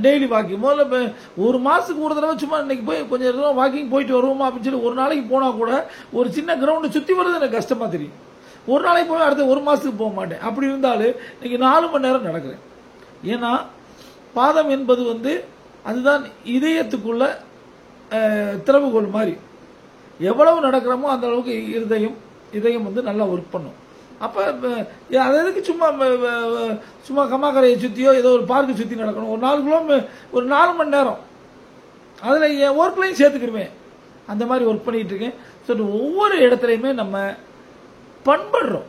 டெய்லி வாக்கிங். முதல்ல ஒரு மாதத்துக்கு ஒரு தடவை சும்மா இன்னைக்கு போய் கொஞ்சம் தூரம் வாக்கிங் போயிட்டு வருவோமா அப்படின்னு சொல்லி ஒரு நாளைக்கு போனால் கூட ஒரு சின்ன கிரவுண்டை சுற்றி வர்றது எனக்கு கஷ்டமாக தெரியும். ஒரு நாளைக்கு போய் அடுத்த 1 மாதத்துக்கு போக மாட்டேன். அப்படி இருந்தாலும் இன்னைக்கு 4 மணி நேரம் நடக்கிறேன். ஏன்னா பாதம் என்பது அதுதான் இதயத்துக்குள்ள திறவுகோல் மாதிரி. எவ்வளவு நடக்கிறோமோ அந்த அளவுக்கு இதயம் நல்லா ஒர்க் பண்ணும். அப்போ அது எதுக்கு சும்மா கம்மாக்கரையை சுற்றியோ ஏதோ ஒரு பார்க்கு சுற்றி நடக்கணும். ஒரு 4 கிலோமீட்டர் ஒரு 4 மணி நேரம் அதில் என் ஒர்க்லையும் சேர்த்துக்கிடுவேன். அந்த மாதிரி ஒர்க் பண்ணிகிட்டு இருக்கேன். ஸோ ஒவ்வொரு இடத்துலையுமே நம்ம பண்படுறோம்.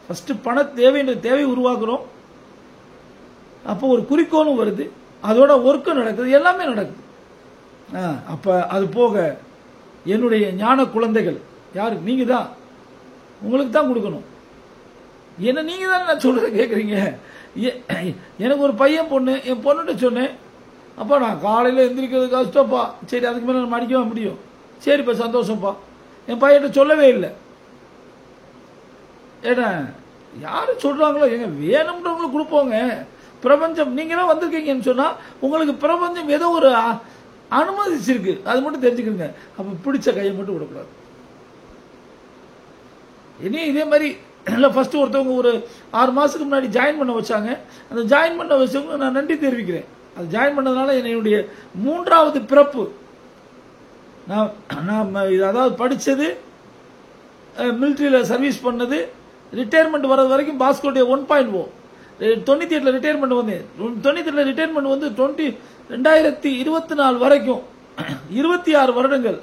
ஃபஸ்ட்டு தேவை உருவாக்குறோம். அப்போ ஒரு குறிக்கோளும் வருது, அதோட ஒர்க்கும் நடக்குது, எல்லாமே நடக்குது. அப்போ அது போக என்னுடைய ஞான குழந்தைகள் யாரு? நீங்கள் தான். உங்களுக்கு தான் கொடுக்கணும். என்ன நீங்கள் தான் நான் சொல்கிறத கேட்குறீங்க. எனக்கு ஒரு பையன் பொண்ணு, என் பொண்ணுகிட்ட சொன்னேன், அப்பா நான் காலையில் எந்திரிக்கிறது கஷ்டப்பா, சரி அதுக்கு மேலே நம்ம அடிக்கவே முடியும், சரிப்பா சந்தோஷம்ப்பா. என் பையன்கிட்ட சொல்லவே இல்லை. ஏன்னா யார் சொல்கிறாங்களோ எங்க வேணும்ன்றவங்களுக்கு கொடுப்போங்க. பிரபஞ்சம் நீங்களாம் வந்திருக்கீங்கன்னு சொன்னால் உங்களுக்கு பிரபஞ்சம் ஏதோ ஒரு அனுமதிச்சிருக்கு, அது மட்டும் தெரிஞ்சுக்கிறீங்க. அப்போ பிடிச்ச கையை மட்டும் விடக்கூடாது. இனி இதே மாதிரி இல்லை, ஃபஸ்ட்டு ஒருத்தவங்க ஒரு 6 மாதத்துக்கு முன்னாடி ஜாயின் பண்ண வச்சாங்க. அந்த ஜாயின் பண்ண வச்சவங்க நான் நன்றி தெரிவிக்கிறேன். அது ஜாயின் பண்ணதுனால என்னுடைய 3வது பிறப்பு. நான் அதாவது படித்தது, மிலிட்ரியில் சர்வீஸ் பண்ணது, ரிட்டையர்மெண்ட் வர்றது வரைக்கும் பாஸ்கோடைய 1.0 98 ரிட்டையர்மெண்ட் வந்தேன். 98 ரிட்டையர்மெண்ட் 2024 வரைக்கும் 26 வருடங்கள்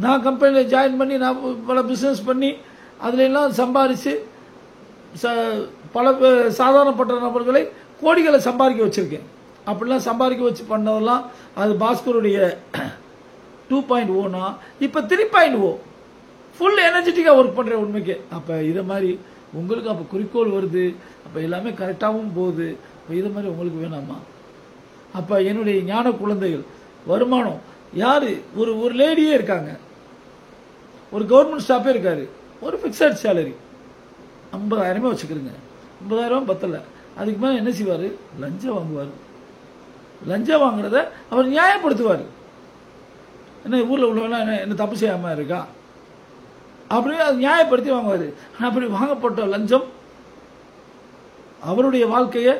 நான் கம்பெனியில் ஜாயின் பண்ணி நான் பல பிஸ்னஸ் பண்ணி அதுல எல்லாம் சம்பாதிச்சு பல சாதாரணப்பட்ட நபர்களை கோடிகளை சம்பாதிக்க வச்சிருக்கேன். அப்படிலாம் சம்பாதிக்க வச்சு பண்ணதெல்லாம் அது பாஸ்கருடைய 2.0னா இப்போ 3.0 ஃபுல் எனர்ஜெட்டிக்காக ஒர்க் பண்ணுறேன் உண்மைக்கு. அப்போ இதை மாதிரி உங்களுக்கு அப்போ குறிக்கோள் வருது, அப்போ எல்லாமே கரெக்டாகவும் போகுது. இப்போ இதை மாதிரி உங்களுக்கு வேணாமா? அப்போ என்னுடைய ஞான குழந்தைகள் வருமானம் யார்? ஒரு லேடியே இருக்காங்க, ஒரு கவர்மெண்ட் ஸ்டாஃபே இருக்காரு, ஒரு ஃபிக்ஸட் சேலரி 50,000 வச்சுக்கிறேங்க. 50,000 பத்தலை, அதுக்கு மேலே என்ன செய்வார்? லஞ்சம் வாங்குவார். லஞ்சம் வாங்குறத அவர் நியாயப்படுத்துவார். என்ன ஊரில் உள்ளவங்களாம் என்ன தப்பு செய்யாமல் இருக்கா அப்படின்னு அது நியாயப்படுத்தி வாங்குவார். அப்படி வாங்கப்பட்ட லஞ்சம் அவருடைய வாழ்க்கையை,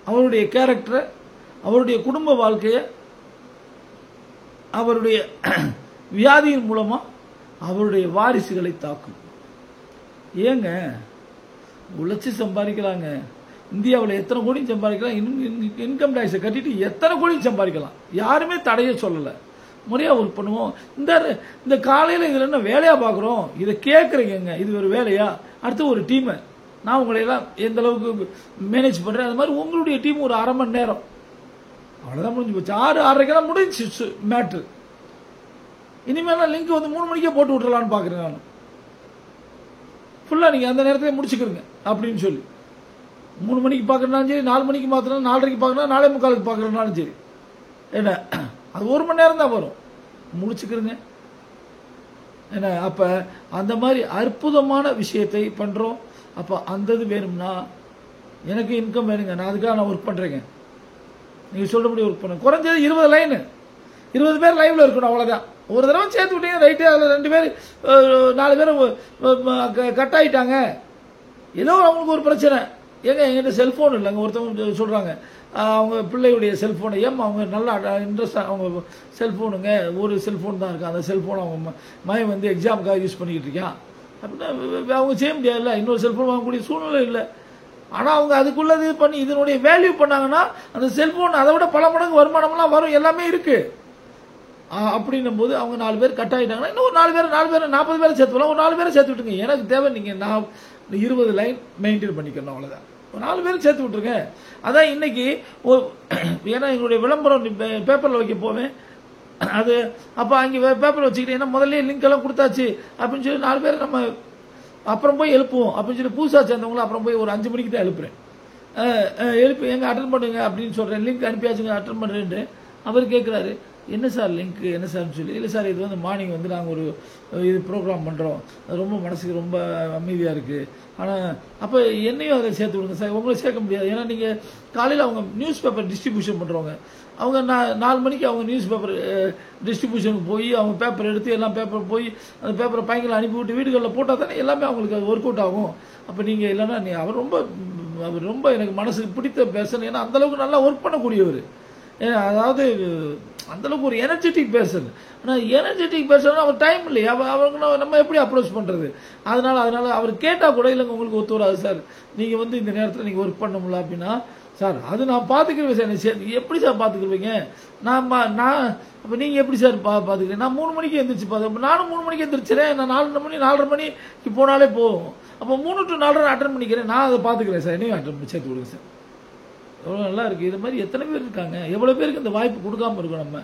அவருடைய கேரக்டரை, அவருடைய குடும்ப வாழ்க்கையை, அவருடைய வியாதியின் மூலமா அவருடைய வாரிசுகளை தாக்கும். ஏங்க உழைச்சி சம்பாதிக்கலாங்க. இந்தியாவில் எத்தனை கோடி சம்பாதிக்கலாம், இன்கம் டேக்ஸை கட்டிட்டு எத்தனை கோடி சம்பாதிக்கலாம், யாருமே தடையே சொல்லலை. முறையாக ஒர்க் பண்ணுவோம். இந்த காலையில் இதில் என்ன வேலையாக பார்க்குறோம், இதை கேட்குறீங்க, இது ஒரு வேலையா? அடுத்து ஒரு டீமை நான் உங்களை எல்லாம் எந்த அளவுக்கு மேனேஜ் பண்ணுறேன், அது மாதிரி உங்களுடைய டீம் ஒரு 1/2 மணி நேரம், அவ்வளோதான் முடிஞ்சு போச்சு. 6-6:30 முடிஞ்சு மேட்ரு. இனிமேலாம் லிங்க் 3 மணிக்கே போட்டு விட்டுலான்னு பார்க்குறேன் நான். ஃபுல்லாக நீங்கள் அந்த நேரத்தில் முடிச்சுக்கிறீங்க அப்படின்னு சொல்லி 3 மணிக்கு பார்க்குறனாலும் சரி, 4 மணிக்கு பார்க்குறேன், 4:30 பார்க்குறேன், 4:45 பார்க்குறனாலும் சரி, என்ன அது 1 மணி நேரம் தான் வரும், முடிச்சுக்கிறேங்க. என்ன அப்போ அந்த மாதிரி அற்புதமான விஷயத்தை பண்ணுறோம். அப்போ அந்த இது வேணும்னா எனக்கு இன்கம் வேணுங்க, நான் அதுக்காக நான் ஒர்க் பண்ணுறேங்க. நீங்கள் சொல்கிறபடி ஒர்க் பண்ணுங்க. குறைஞ்சது 20 லைனு, 20 பேர் லைவில் இருக்கணும், அவ்வளோதான். ஒரு தடவை சேர்த்து விட்டீங்க ரைட்டு, அதில் 2 பேர் 4 பேர் கட் ஆகிட்டாங்க, ஏதோ அவங்களுக்கு ஒரு பிரச்சனை. ஏங்க எங்கிட்ட செல்ஃபோன் இல்லைங்க. ஒருத்தவங்க சொல்கிறாங்க அவங்க பிள்ளையுடைய செல்ஃபோனை, அவங்க நல்லா இன்ட்ரெஸ்டாக அவங்க செல்ஃபோனுங்க, ஒரு செல்ஃபோன் தான் இருக்குது, அந்த செல்ஃபோன் அவங்க மகன் எக்ஸாமுக்காக யூஸ் பண்ணிக்கிட்டு இருக்கான் அப்படின்னா அவங்க செய்ய முடியாதுல்ல, இன்னொரு செல்ஃபோன் வாங்கக்கூடிய சூழ்நிலை இல்லை. ஆனால் அவங்க அதுக்குள்ளது பண்ணி இதனுடைய வேல்யூ பண்ணாங்கன்னா அந்த செல்ஃபோன் அதை விட பல மடங்கு வருமானம்லாம் வரும், எல்லாமே இருக்குது. அப்படின்னும் போது அவங்க 4 பேர் கட் ஆகிட்டாங்கன்னா இன்னும் ஒரு 4 பேர் 40 பேரை சேர்த்து வரலாம். ஒரு 4 பேரை சேர்த்து விட்டுருங்க. எனக்கு தேவை நீங்கள் நான் 20 லைன் மெயின்டைன் பண்ணிக்கணும், அவ்வளோதான். ஒரு 4 பேர் சேர்த்து விட்டுருங்க. அதான் இன்னைக்கு ஏன்னா எங்களுடைய விளம்பரம் பேப்பரில் வைக்க போவேன், அது அப்போ அங்கே பேப்பர் வச்சுக்கிட்டு ஏன்னா முதல்ல லிங்க் எல்லாம் கொடுத்தாச்சு அப்படின்னு சொல்லி 4 பேர் நம்ம அப்புறம் போய் எழுப்புவோம் அப்படின்னு சொல்லி புதுசாக சேர்ந்தவங்களும் அப்புறம் போய் ஒரு 5 மணிக்கு தான் எழுப்புறேன். எழுப்பி எங்க அட்டன் பண்ணுங்க அப்படின்னு சொல்கிறேன். லிங்க் அனுப்பியாச்சுங்க அட்டன் பண்ணுறேன்ட்டு அவர் கேட்குறாரு, என்ன சார் லிங்க் என்ன சார்னு சொல்லி. இல்லை சார் இது வந்து மார்னிங் வந்து நாங்கள் ஒரு இது ப்ரோக்ராம் பண்ணுறோம், ரொம்ப மனசுக்கு ரொம்ப அமைதியாக இருக்குது, ஆனால் அப்போ என்னையும் அதில் சேர்த்து விடுங்க சார். உங்களை சேர்க்க முடியாது, ஏன்னா நீங்கள் காலையில் அவங்க நியூஸ் பேப்பர் டிஸ்ட்ரிபியூஷன் பண்ணுறவங்க, அவங்க 4 மணிக்கு அவங்க நியூஸ் பேப்பர் டிஸ்ட்ரிபியூஷனுக்கு போய் அவங்க பேப்பர் எடுத்து எல்லாம் பேப்பர் போய் அந்த பேப்பரை பையங்களை அனுப்பிவிட்டு வீடுகளில் போட்டால் தானே எல்லாமே அவங்களுக்கு அது ஒர்க் அவுட் ஆகும். அப்போ நீங்கள் இல்லைன்னா அவர் ரொம்ப எனக்கு மனசுக்கு பிடித்த பேர்சன், ஏன்னா அந்தளவுக்கு நல்லா ஒர்க் பண்ணக்கூடியவர், அதாவது அந்தளவுக்கு ஒரு எனர்ஜெட்டிக் பேர்சன். ஆனால் எனர்ஜெட்டிக் பேர்சன் அவர் டைம் இல்லையா, அவங்க நம்ம எப்படி அப்ரோச் பண்ணுறது. அதனால அவர் கேட்டால் கூட இல்லைங்க உங்களுக்கு ஒத்து வராது சார், நீங்கள் வந்து இந்த நேரத்தில் நீங்கள் ஒர்க் பண்ண முடியல அப்படின்னா, சார் அது நான் பார்த்துக்கிறேன் சார். எப்படி சார் பார்த்துக்குவீங்க, நான் அப்போ நீங்கள் எப்படி சார் பார்த்துக்கிறேன், நான் 3 மணிக்கு எழுந்திரிச்சு பார்த்து, நானும் 3 மணிக்கு எழுந்திரிச்சிறேன், நான் 4:30 மணிக்கு போனாலே போகும், அப்போ 3 to 4:30 அட்டன் பண்ணிக்கிறேன், நான் அதை பார்த்துக்கிறேன் சார், என்னையும் அட்டன் சேர்த்து கொடுங்க சார். எவ்வளோ நல்லா இருக்குது. இது மாதிரி எத்தனை பேர் இருக்காங்க, எவ்வளோ பேருக்கு இந்த வாய்ப்பு கொடுக்காம இருக்கோம்.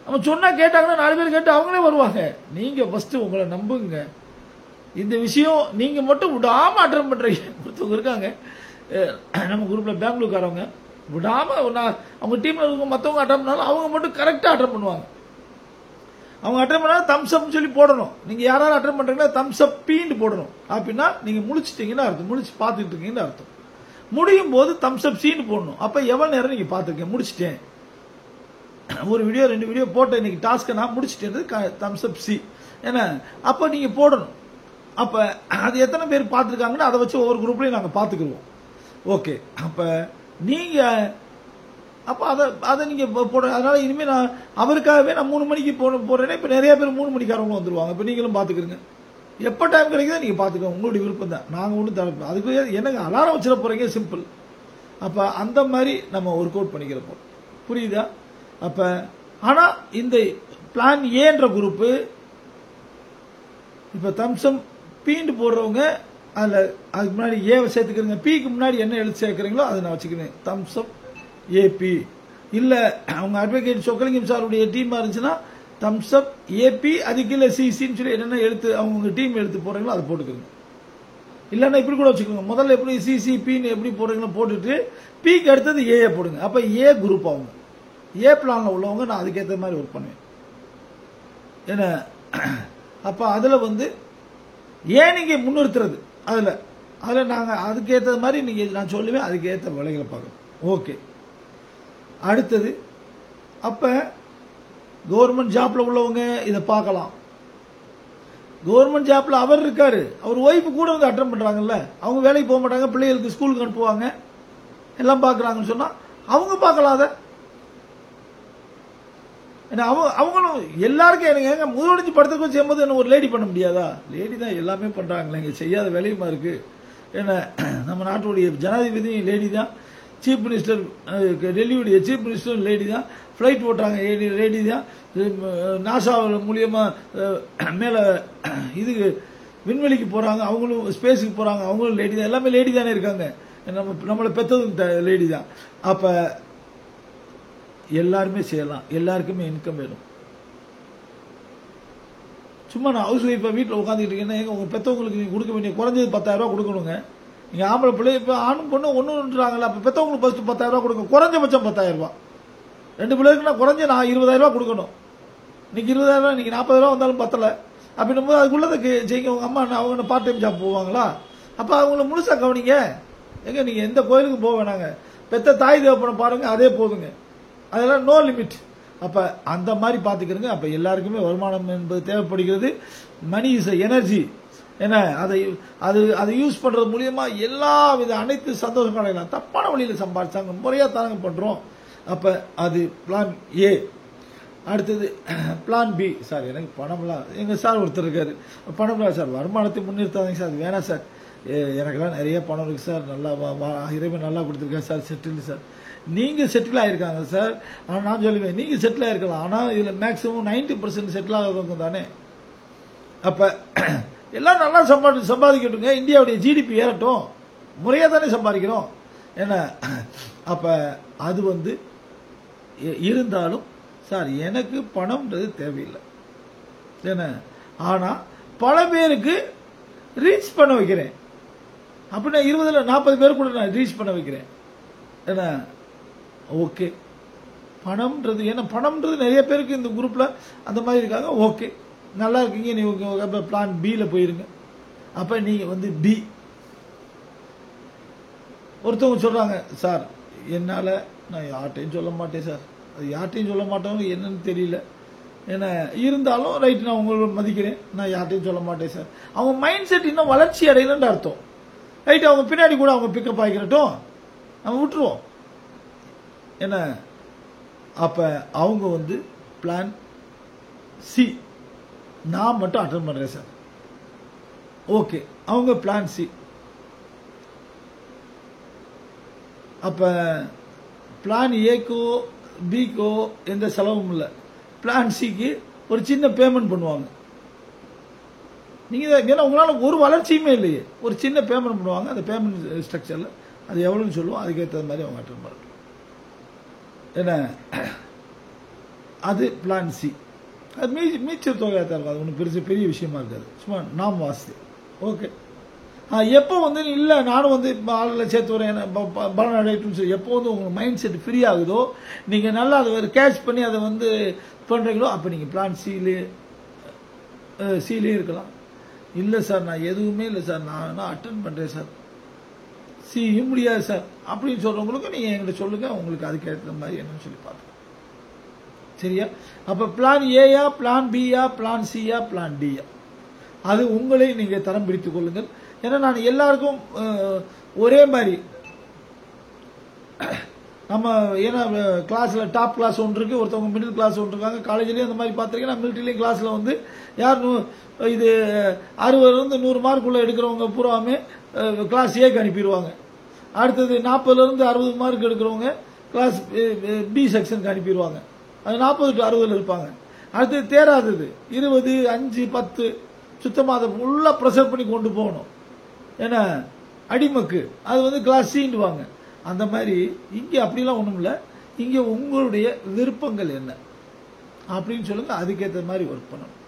நம்ம சொன்னால் கேட்டாங்கன்னா 4 பேர் கேட்டு அவங்களே வருவாங்க. நீங்கள் ஃபஸ்ட்டு உங்களை நம்புங்க. இந்த விஷயம் நீங்கள் மட்டும் விடாமல் அட்டன் பண்ணுறீங்க. ஒருத்தவங்க இருக்காங்க நம்ம குரூப்பில் பெங்களூர்காரவங்க, விடாமல் அவங்க டீமில் இருக்க மற்றவங்க அட்டன் பண்ணாலும் அவங்க மட்டும் கரெக்டாக அட்டன் பண்ணுவாங்க. அவங்க அட்டன் பண்ணாலும் தம்ஸ் அப்னு சொல்லி போடணும். நீங்கள் யாராவது அட்டன் பண்ணுறீங்கன்னா தம்ஸ் அப் பீன்னு போடணும். அப்படின்னா நீங்கள் முடிச்சிட்டீங்கன்னு அர்த்தம், முடிச்சு பார்த்துட்டு இருக்கீங்கன்னு அர்த்தம். முடியும் போது தம்ஸ் அப் சீன் போடணும். அப்போ எவ்வளோ நேரம் நீங்கள் பார்த்துருக்கேன், முடிச்சிட்டேன், ஒரு வீடியோ 2 வீடியோ போட்ட இன்னைக்கு டாஸ்க்கை நான் முடிச்சிட்டேன் தம்ஸ் அப் சி. ஏன்னா அப்போ நீங்கள் போடணும். அப்போ அது எத்தனை பேர் பார்த்துருக்காங்கன்னு அதை வச்சு ஒவ்வொரு குரூப்லையும் நாங்கள் பார்த்துக்குருவோம். ஓகே, அப்போ நீங்கள் அப்போ அதை நீங்கள் போட. அதனால் இனிமேல் நான் அவருக்காகவே நான் 3 மணிக்கு போடுறேன்னா இப்போ நிறைய பேர் 3 மணிக்காரங்களும் வந்துடுவாங்க. இப்போ நீங்களும் பார்த்துக்கிறங்க, எப்போ டைம் கிடைக்குதோ நீங்கள் பார்த்துக்கோங்க, உங்களுடைய விருப்பம் தான். நாங்கள் ஒன்றும் தரப்போம், அதுக்கு என்னங்க அலாரம் வச்சிட போகிறீங்க, சிம்பிள். அப்போ அந்த மாதிரி நம்ம ஒர்க் அவுட் பண்ணிக்கிறப்போ புரியுதா. அப்போ ஆனால் இந்த பிளான் ஏன்ற குரூப்பு இப்போ தம்சம் பீண்டு போடுறவங்க அதில் அதுக்கு முன்னாடி ஏவை சேர்த்துக்கிறீங்க, பிக்கு முன்னாடி என்ன எழுத்து சேர்க்குறீங்களோ அதை நான் வச்சுக்கிறேன், தம்சப் ஏபி. இல்லை அவங்க அட்வொகேட் சொக்கலிங்கம் சாருடைய டீமாக இருந்துச்சுன்னா தம்சப் ஏபி, அதுக்கு இல்லை சிசின்னு சொல்லி என்னென்ன எழுத்து அவங்க டீம் எழுத்து போடுறீங்களோ அதை போட்டுக்கிறீங்க. இல்லைன்னா இப்படி கூட வச்சுக்கோங்க, முதல்ல எப்படி சிசி பின்னு எப்படி போடுறீங்களோ போட்டுட்டு பிக்கு அடுத்தது ஏ போடுங்க. அப்போ ஏ குரூப் அவங்க ஏ பிளானில் உள்ளவங்க நான் அதுக்கேற்ற மாதிரி ஒர்க் பண்ணுவேன். ஏன்னா அப்போ அதில் வந்து ஏன் நீங்கள் முன்னிறுத்துறது, அதில் நாங்கள் அதுக்கேற்ற மாதிரி நீங்கள் நான் சொல்லுவேன், அதுக்கேற்ற வேலைகளை பார்க்கணும். ஓகே, அடுத்தது அப்போ கவர்மெண்ட் ஜாப்ல உள்ளவங்க இதை பார்க்கலாம். கவர்மெண்ட் ஜாப்ல அவர் இருக்காரு, அவர் ஒய்ஃபு கூட வந்து அட்டன் பண்றாங்கல்ல, அவங்க வேலைக்கு போக மாட்டாங்க, பிள்ளைகளுக்கு ஸ்கூலுக்கு அனுப்புவாங்க, எல்லாம் பார்க்குறாங்கன்னு சொன்னா அவங்க பார்க்கலாம். அதை அவங்களும் எல்லாருக்கும் எனக்கு முதலடிச்சு படத்துக்கும் செய்யும்போது என்ன ஒரு லேடி பண்ண முடியாதா, லேடி தான் எல்லாமே பண்றாங்களே, இங்கே செய்யாத வேலையுமா இருக்கு. ஏன்னா நம்ம நாட்டுடைய ஜனாதிபதி லேடி தான், சீஃப் மினிஸ்டர் டெல்லியுடைய சீஃப் மினிஸ்டர் லேடி தான், ஃப்ளைட் ஓட்டுறாங்க லேடி தான், நாசா மூலியமா மேலே இதுக்கு விண்வெளிக்கு போகிறாங்க, அவங்களும் ஸ்பேஸுக்கு போகிறாங்க, அவங்களும் லேடி தான், எல்லாமே லேடி தானே இருக்காங்க. நம்மளை பெற்றதும் லேடி தான். அப்போ எல்லாருமே செய்யலாம், எல்லாருக்குமே இன்கம் வேணும். சும்மா நான் ஹவுஸ் ஒய்ஃபை வீட்டில் உட்காந்துக்கிட்டு இருக்கேன்னா எங்கள் உங்கள் பெற்றவங்களுக்கு நீங்கள் கொடுக்க வேண்டிய குறைஞ்சது 10,000 ரூபா கொடுக்கணுங்க. நீங்கள் ஆம்பளை பிள்ளை இப்போ ஆணும் பொண்ணு ஒன்றுன்றாங்களா, அப்போ பெற்றவங்களுக்கு ஃபஸ்ட்டு 10,000 ரூபா கொடுங்க, குறைஞ்சபட்சம் 10,000 ரூபா. 2 பிள்ளைக்குன்னா குறைஞ்ச நான் 20,000 ரூபா கொடுக்கணும். இன்னைக்கு 20,000 ரூபா, இன்னைக்கு 40,000 ரூபா வந்தாலும் பத்தலை. அப்படின்னும் போது அதுக்குள்ளதுக்கு செய்யுங்க. உங்கள் அம்மா அவங்க பார்ட் டைம் ஜாப் போவாங்களா, அப்போ அவங்கள முழுசாக கவனிங்க. எங்க நீங்கள் எந்த கோயிலுக்கு போக வேணாங்க, பெத்த தாய் தேவப்படம் பாருங்க, அதே போதுங்க, அதெல்லாம் நோ லிமிட். அப்ப அந்த மாதிரி பாத்துக்கிறங்க. அப்ப எல்லாருக்குமே வருமானம் என்பது தேவைப்படுகிறது. Money is energy. ஏன்னா அதை யூஸ் பண்றது மூலியமா எல்லா வித அனைத்து சந்தோஷம் அடையலாம். தப்பான வழியில சம்பாதிச்சாங்க, முறையா தாங்க பண்றோம். அப்ப அது பிளான் ஏ. அடுத்தது பிளான் பி. சார் எனக்கு பணம்லாம் எங்க சார் ஒருத்தர் இருக்காரு, பணம்லாம் சார் வருமானத்தை முன்னிறுத்தாதீங்க சார், அது வேணாம் சார், எனக்கெல்லாம் நிறைய பணம் இருக்கு சார், நல்லா இறைவன் நல்லா கொடுத்துருக்கேன் சார், செட்டில் சார். நீங்க செட்டில் ஆயிருக்காங்க சார், ஆனால் நான் சொல்லுவேன் நீங்க செட்டில் ஆயிருக்கலாம், ஆனால் இதுல மேக்சிமம் 90% செட்டில் ஆகிறவங்க தானே. அப்ப எல்லாம் நல்லா சம்பாதிக்கட்டுங்க, இந்தியாவுடைய ஜிடிபி ஏறட்டும், முறையா தானே சம்பாதிக்கிறோம். ஏன்னா அப்ப அது இருந்தாலும் சார் எனக்கு பணம்ன்றது தேவையில்லை ஏன்னா, ஆனால் பல பேருக்கு ரீச் பண்ண வைக்கிறேன் அப்படின்னா 20-40 பேர் கூட நான் ரீச் பண்ண வைக்கிறேன் ஏன்னா ஓகே. பணம்ன்றது ஏன்னா பணம்ன்றது நிறைய பேருக்கு இந்த குரூப்ல அந்த மாதிரி இருக்காங்க. ஓகே, நல்லா இருக்கீங்க, நீங்க பிளான் பில போயிருங்க. அப்ப நீங்க வந்து பி. ஒருத்தவங்க சொல்றாங்க, சார் என்னால நான் யார்ட்டையும் சொல்ல மாட்டேன் சார், அது யார்ட்டையும் சொல்ல மாட்டோம் என்னன்னு தெரியல, ஏன்னா இருந்தாலும் ரைட் நான் உங்களை மதிக்கிறேன், நான் யார்ட்டையும் சொல்ல மாட்டேன் சார். அவங்க மைண்ட் செட் இன்னும் வளர்ச்சி அடையலன்னு அர்த்தம். ரைட், அவங்க பின்னாடி கூட அவங்க பிக்கப் ஆகிக்கிறட்டும், நம்ம விட்டுருவோம். என்ன அப்ப அவங்க வந்து பிளான் சி, நான் மட்டும் அட்டன் பண்றேன் சார். ஓகே, அவங்க பிளான் சி. அப்ப பிளான் ஏக்கோ பிக்கோ எந்த செலவும் இல்லை. பிளான் சிக்கு ஒரு சின்ன பேமெண்ட் பண்ணுவாங்க. நீங்க ஏன்னா உங்களால ஒரு வளர்ச்சியுமே இல்லையே, ஒரு சின்ன பேமெண்ட் பண்ணுவாங்க. அந்த பேமெண்ட் ஸ்ட்ரக்சர்ல அது எவ்வளவுன்னு சொல்லுவோம், அதுக்கேற்ற மாதிரி அவங்க அட்டன் பண்ணுறாங்க. என்ன அது பிளான் சி. அது மீச்சல் தொகையாக தான் இருக்கும், அது ஒன்றும் பெரிய விஷயமா இருக்காது, சும்மா நாம் வாசி. ஓகே, எப்போ வந்து இல்லை நானும் வந்து ஆளில் சேர்த்து வரேன் பலன் அடையட்டும்னு சொல்லி எப்போ வந்து உங்களுக்கு மைண்ட் செட் ஃப்ரீ ஆகுதோ, நீங்கள் நல்லா அதை கேட்ச் பண்ணி அதை வந்து பண்ணுறீங்களோ, அப்போ நீங்கள் பிளான் சிலே இருக்கலாம். இல்லை சார் நான் எதுவுமே இல்லை சார், நான் அட்டன் பண்ணுறேன் சார், சியும் முடியாது சார் அப்படின்னு சொல்கிறவங்களுக்கு நீங்கள் எங்கிட்ட சொல்லுங்கள், உங்களுக்கு அதுக்கேற்ற மாதிரி என்னன்னு சொல்லி பார்ப்போம். சரியா? அப்போ பிளான் ஏயா, பிளான் பியா, பிளான் சியா, பிளான் டியா, அது உங்களை நீங்கள் தரம் பிடித்துக் கொள்ளுங்கள். ஏன்னா நான் எல்லாருக்கும் ஒரே மாதிரி நம்ம ஏன்னா கிளாஸ்ல டாப் கிளாஸ் ஒன்று இருக்கு, ஒருத்தவங்க மிடில் கிளாஸ் ஒன்று இருக்காங்க. காலேஜ்லயும் அந்த மாதிரி பார்த்துருக்கேன். நான் மிலிட்டரிலையும் கிளாஸ்ல வந்து யார் இது 60 100 மார்க்குள்ள எடுக்கிறவங்க பூராமே கிளாஸ் ஏக்கு அனுப்பிடுவாங்க. அடுத்தது 40 60 மார்க் எடுக்கிறவங்க கிளாஸ் பி செக்ஷனுக்கு அனுப்பிடுவாங்க. அது 40 to 60 இருப்பாங்க. அடுத்தது தேராதது 20 5 10 சுத்தமாக அதை ஃபுல்லாக ப்ரெஷர் பண்ணி கொண்டு போகணும். ஏன்னா அடிமக்கு அது வந்து கிளாஸ் சீண்டுவாங்க. அந்த மாதிரி இங்கே அப்படிலாம் ஒன்றும் இல்லை. இங்கே உங்களுடைய விருப்பங்கள் என்ன அப்படின்னு சொல்லுங்க, அதுக்கேற்ற மாதிரி ஒர்க் பண்ணணும்.